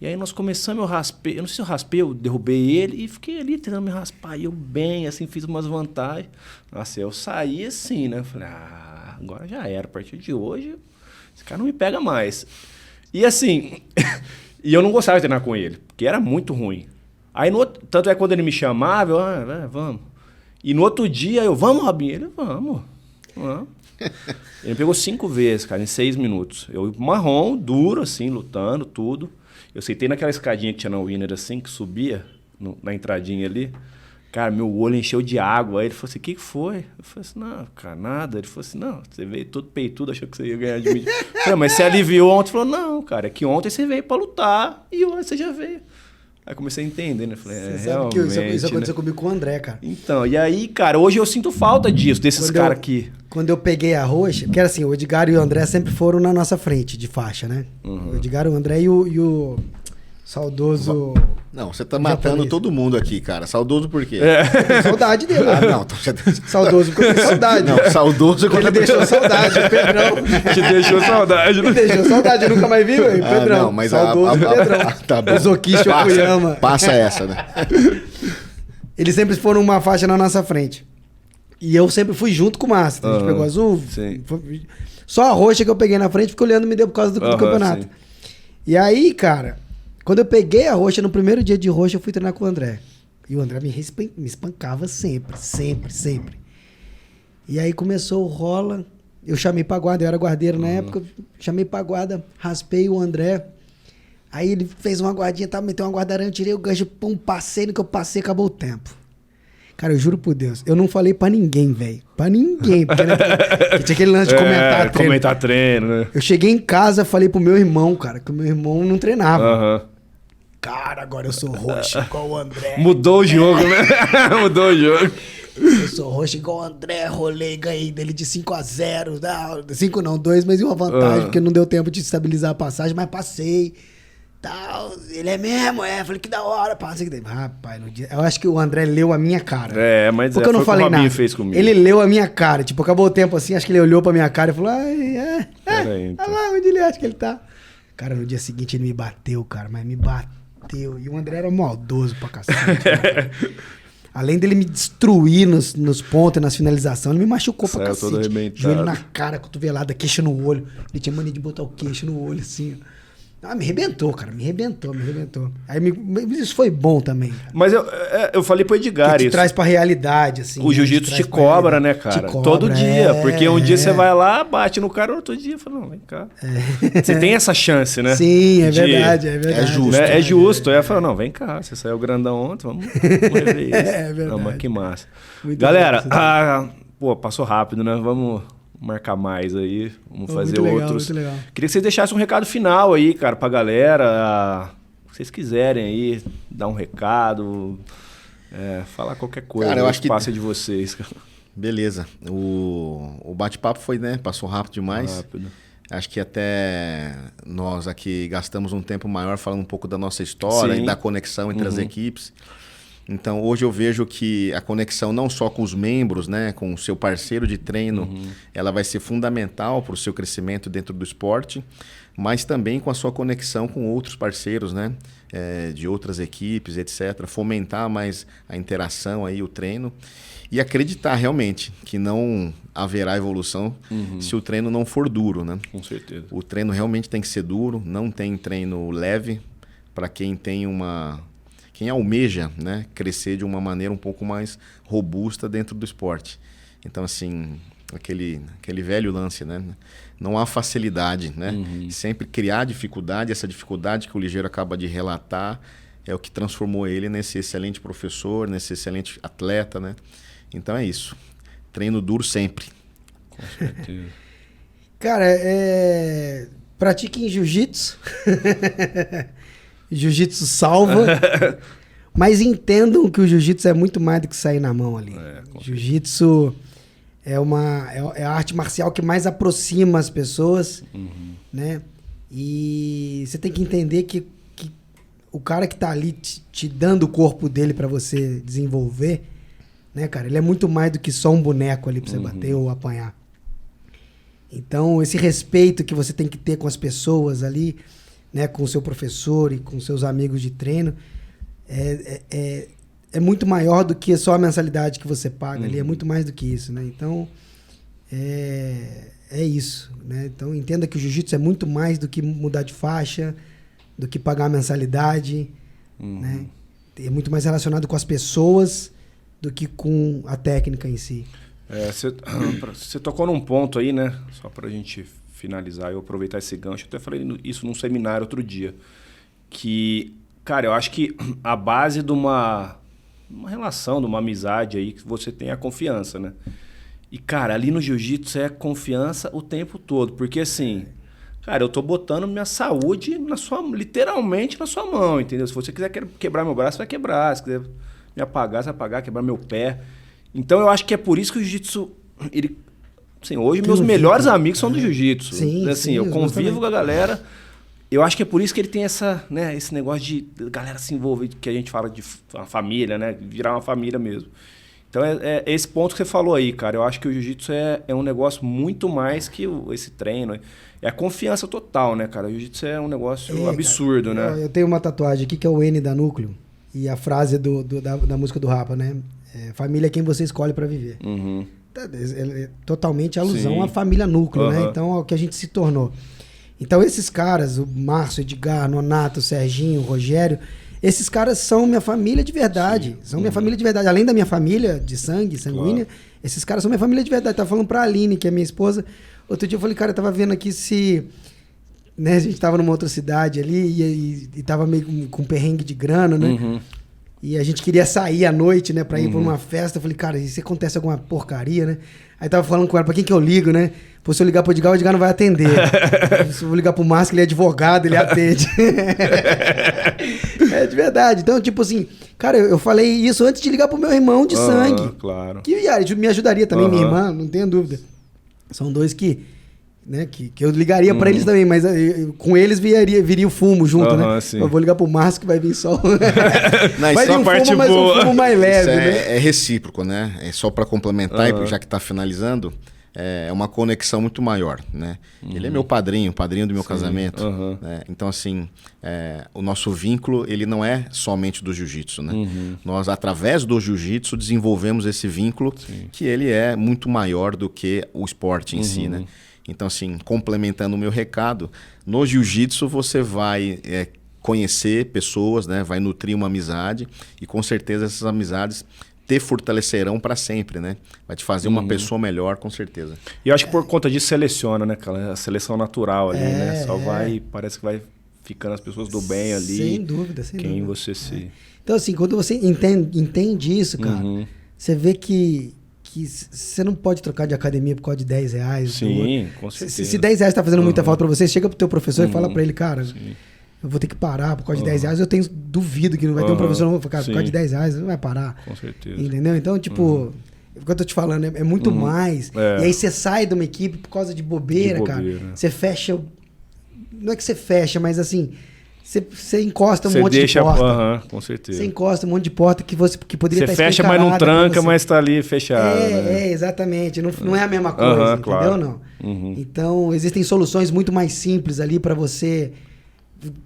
E aí nós começamos, eu raspei, eu não sei se eu raspei, eu derrubei ele e fiquei ali tentando me raspar. E eu bem, assim, fiz umas vantagens. Nossa, eu saí assim, né? Falei, agora já era, a partir de hoje, esse cara não me pega mais. E assim, e eu não gostava de treinar com ele, porque era muito ruim. Aí, tanto é quando ele me chamava, eu, vamos. E no outro dia, vamos, Robinho? Ele, vamos. Ele me pegou 5 vezes, cara, em 6 minutos. Eu marrom, duro, assim, lutando, tudo. Eu sentei naquela escadinha que tinha na Winner, assim, que subia na entradinha ali. Cara, meu olho encheu de água. Aí ele falou assim, o que foi? Eu falei assim, não, cara, nada. Ele falou assim, não, você veio todo peitudo, achou que você ia ganhar de mim. Eu falei, mas você aliviou ontem? Ele falou, não, cara, é que ontem você veio pra lutar e hoje você já veio. Aí comecei a entender, né? Falei, realmente, que isso aconteceu comigo com o André, cara. Então, e aí, cara, hoje eu sinto falta disso, desses caras aqui. Quando eu peguei a roxa, porque era assim, o Edgar e o André sempre foram na nossa frente de faixa, né? O Edgar, o André e o saudoso... Não, você tá matando todo mundo aqui, cara. Saudoso por quê? Saudade dele. Não. Saudoso porque eu tenho saudade. Não, saudoso quando ele deixou saudade, o Pedrão. Te deixou saudade. Me deixou saudade, eu nunca mais vi, velho. Pedrão. Não, mas saudoso Pedrão. Tá bom. O Zoquicho Okuyama. Passa essa, né? Eles sempre foram uma faixa na nossa frente. E eu sempre fui junto com o Márcio. Então a gente pegou azul. Sim. Só a roxa que eu peguei na frente, porque o Leandro me deu por causa do campeonato. Sim. E aí, cara... Quando eu peguei a roxa, no primeiro dia de roxa, eu fui treinar com o André. E o André me espancava sempre. E aí começou o rola. Eu chamei pra guarda, eu era guardeiro na época. Chamei pra guarda, raspei o André. Aí ele fez uma guardinha, meteu uma guarda-aranha, eu tirei o gancho, passei, no que eu passei, acabou o tempo. Cara, eu juro por Deus, eu não falei pra ninguém, velho. Pra ninguém. Porque tinha aquele lance de comentar treino. Comentar treino, né? Eu cheguei em casa, falei pro meu irmão, cara, que o meu irmão não treinava. Cara, agora eu sou roxo igual o André. Mudou o jogo, né? Mudou o jogo. Eu sou roxo igual o André, rolei, ganhei dele de 5-0. 5 não, 2, mas e uma vantagem, porque não deu tempo de estabilizar a passagem, mas passei. Tal, ele é mesmo, falei que da hora, passei. Rapaz, no dia, eu acho que o André leu a minha cara. Mas porque eu não falei nada. Fez comigo. Ele leu a minha cara, tipo, acabou o tempo assim, acho que ele olhou pra minha cara e falou, então. olha lá onde ele acha que ele tá. Cara, no dia seguinte ele me bateu, cara, mas me bateu. E o André era maldoso pra cacete. Além dele me destruir nos pontos e nas finalizações, ele me machucou pra cacete. Todo arrebentado. Joelho na cara, cotovelada, queixo no olho. Ele tinha mania de botar o queixo no olho, assim. Me arrebentou, cara. Me arrebentou. Aí isso foi bom também, cara. Mas eu falei pro Edgar isso. Traz pra realidade, assim. O jiu-jitsu te cobra, né, cara? Todo dia. Porque um dia você vai lá, bate no cara, outro dia fala, não, vem cá. Você tem essa chance, né? Sim, é verdade. É justo. Né? É justo. Aí fala, não, vem cá, você saiu grandão ontem, vamos rever isso. É verdade. Não, mas que massa. Muito galera, passou rápido, né? Vamos marcar mais aí, vamos fazer outros. Muito legal. Queria que vocês deixassem um recado final aí, cara, pra galera. Se vocês quiserem aí, dar um recado, falar qualquer coisa. Cara, eu acho que passa de vocês. Beleza. O bate-papo foi, né? Passou rápido demais. Rápido. Acho que até nós aqui gastamos um tempo maior falando um pouco da nossa história e da conexão entre as equipes. Então, hoje eu vejo que a conexão não só com os membros, né, com o seu parceiro de treino, ela vai ser fundamental para o seu crescimento dentro do esporte, mas também com a sua conexão com outros parceiros, né, de outras equipes, etc. Fomentar mais a interação aí, o treino. E acreditar realmente que não haverá evolução se o treino não for duro, né? Com certeza. O treino realmente tem que ser duro, não tem treino leve para quem tem quem almeja, né, crescer de uma maneira um pouco mais robusta dentro do esporte. Então, assim, aquele velho lance, né? Não há facilidade, né? Sempre criar dificuldade, essa dificuldade que o Ligeiro acaba de relatar é o que transformou ele nesse excelente professor, nesse excelente atleta, né? Então é isso. Treino duro sempre. Com certeza. Cara, pratiquem jiu-jitsu. Jiu-jitsu salva. Mas entendam que o jiu-jitsu é muito mais do que sair na mão ali. Jiu-jitsu é a arte marcial que mais aproxima as pessoas, né? E você tem que entender que o cara que tá ali te dando o corpo dele para você desenvolver, né, cara? Ele é muito mais do que só um boneco ali pra você bater ou apanhar. Então, esse respeito que você tem que ter com as pessoas ali, né, com o seu professor e com seus amigos de treino, é muito maior do que só a mensalidade que você paga ali, é muito mais do que isso, né? Então, é isso, né? Então, entenda que o jiu-jitsu é muito mais do que mudar de faixa, do que pagar a mensalidade, né? É muito mais relacionado com as pessoas do que com a técnica em si. Você tocou num ponto aí, né? Só pra gente finalizar e aproveitar esse gancho. Eu até falei isso num seminário outro dia. Que, cara, eu acho que a base de uma relação, de uma amizade aí, que você tem a confiança, né? E, cara, ali no jiu-jitsu é confiança o tempo todo. Porque, assim, cara, eu tô botando minha saúde literalmente na sua mão, entendeu? Se você quiser quebrar meu braço, vai quebrar. Se quiser me apagar, você vai apagar, quebrar meu pé. Então, eu acho que é por isso que o jiu-jitsu... Assim, hoje, meus melhores amigos são do jiu-jitsu. Sim, assim, eu convivo com a galera. Eu acho que é por isso que ele tem esse negócio de galera se envolver, que a gente fala de uma família, né? Virar uma família mesmo. Então, é esse ponto que você falou aí, cara. Eu acho que o jiu-jitsu é um negócio muito mais que esse treino. É a confiança total, né, cara? O jiu-jitsu é um negócio absurdo, cara, né? Eu tenho uma tatuagem aqui que é o N da Núcleo. E a frase da música do Rapa, né? Família é quem você escolhe pra viver. É totalmente alusão à família Núcleo, né? Então, é o que a gente se tornou. Então, esses caras, o Márcio, Edgar, Nonato, Serginho, Rogério, esses caras são minha família de verdade. São minha família de verdade. Além da minha família de sangue, sanguínea, esses caras são minha família de verdade. Tava falando pra Aline, que é minha esposa. Outro dia eu falei, cara, eu tava vendo aqui se... Né, a gente tava numa outra cidade ali e tava meio com perrengue de grana, né? E a gente queria sair à noite, né, pra ir pra uma festa. Eu falei, cara, e se acontece alguma porcaria, né? Aí tava falando com ela, pra quem que eu ligo, né? Pô, se eu ligar pro Edgar, o Edgar não vai atender. Se eu vou ligar pro Márcio, ele é advogado, ele atende. É de verdade. Então, tipo assim, cara, eu falei isso antes de ligar pro meu irmão de sangue. Claro. Que me ajudaria também, minha irmã, não tenho dúvida. São dois que eu ligaria pra eles também, mas com eles viria o fumo junto, né? Sim. Eu vou ligar pro Márcio que vai vir só... Não, vai vir um fumo, mas um fumo mais leve, né? É recíproco, né? É só pra complementar, já que tá finalizando, é uma conexão muito maior, né? Ele é meu padrinho do meu casamento. Né? Então, assim, o nosso vínculo, ele não é somente do jiu-jitsu, né? Nós, através do jiu-jitsu, desenvolvemos esse vínculo que ele é muito maior do que o esporte em si, né? Então, assim, complementando o meu recado, no jiu-jitsu você vai conhecer pessoas, né? Vai nutrir uma amizade e com certeza essas amizades te fortalecerão para sempre, né? Vai te fazer uma pessoa melhor, com certeza. E eu acho que por conta disso seleciona, né, cara? A seleção natural ali, né? Parece que vai ficando as pessoas do bem ali. Sem dúvida, quem você se... Então, assim, quando você entende isso, cara, você vê que você não pode trocar de academia por causa de R$10. Sim, com certeza. Se R$10 tá fazendo muita falta pra você, chega pro teu professor e fala pra ele, cara, eu vou ter que parar por causa de R$10. Eu duvido que não vai ter um professor que vai falar, cara, por causa de R$10 não vai parar. Com certeza. Entendeu? Então, tipo, o que eu tô te falando, é muito mais. É. E aí você sai de uma equipe por causa de bobeira, cara. Você fecha... Não é que você fecha, mas assim... Você encosta um monte de porta. Com certeza. Você encosta um monte de porta que poderia estar escancarada. Você fecha, mas não tranca, mas tá ali fechado. Exatamente. Não é a mesma coisa, entendeu? Claro. Não. Então, existem soluções muito mais simples ali para você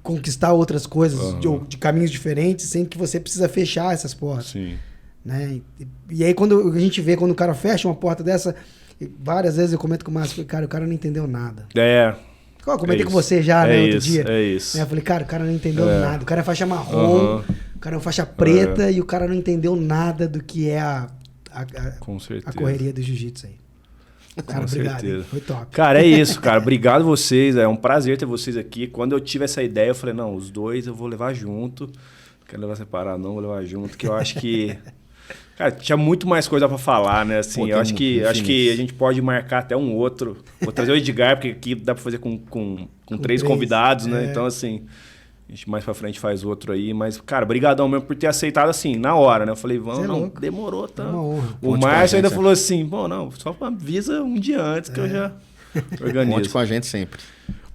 conquistar outras coisas de caminhos diferentes, sem que você precisa fechar essas portas. Sim. Né? E aí, quando a gente vê, quando o cara fecha uma porta dessa, várias vezes eu comento com o Márcio, cara, o cara não entendeu nada. Eu comentei com você já, né, outro dia. É isso. Eu falei, cara, o cara não entendeu nada. O cara é faixa marrom, o cara é faixa preta e o cara não entendeu nada do que é a correria do jiu-jitsu aí. Cara, obrigado. Foi top. Cara, é isso, cara. Obrigado vocês. É um prazer ter vocês aqui. Quando eu tive essa ideia, eu falei, não, os dois eu vou levar junto. Não quero levar separado, não, vou levar junto, que eu acho que... Cara, tinha muito mais coisa pra falar, né? Assim, eu acho que a gente pode marcar até um outro. Vou trazer o Edgar, porque aqui dá pra fazer com três convidados, né? Então, assim, a gente mais pra frente faz outro aí. Mas, cara, brigadão mesmo por ter aceitado, assim, na hora, né? Eu falei, vamos, não, demorou, tá? O Márcio ainda falou assim, bom, não, só avisa um dia antes que eu já organizo. Conte com a gente sempre.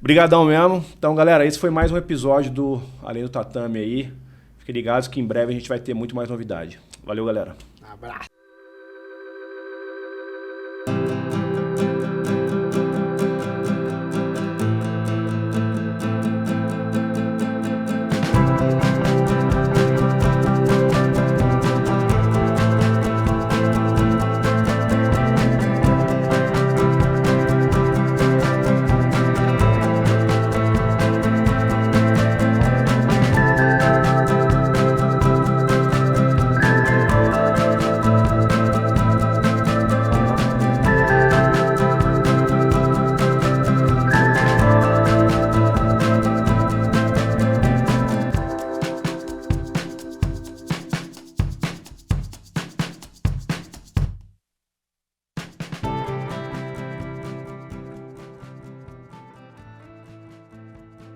Brigadão mesmo. Então, galera, esse foi mais um episódio do Além do Tatame aí. Fiquem ligados que em breve a gente vai ter muito mais novidade. Valeu, galera. Abraço.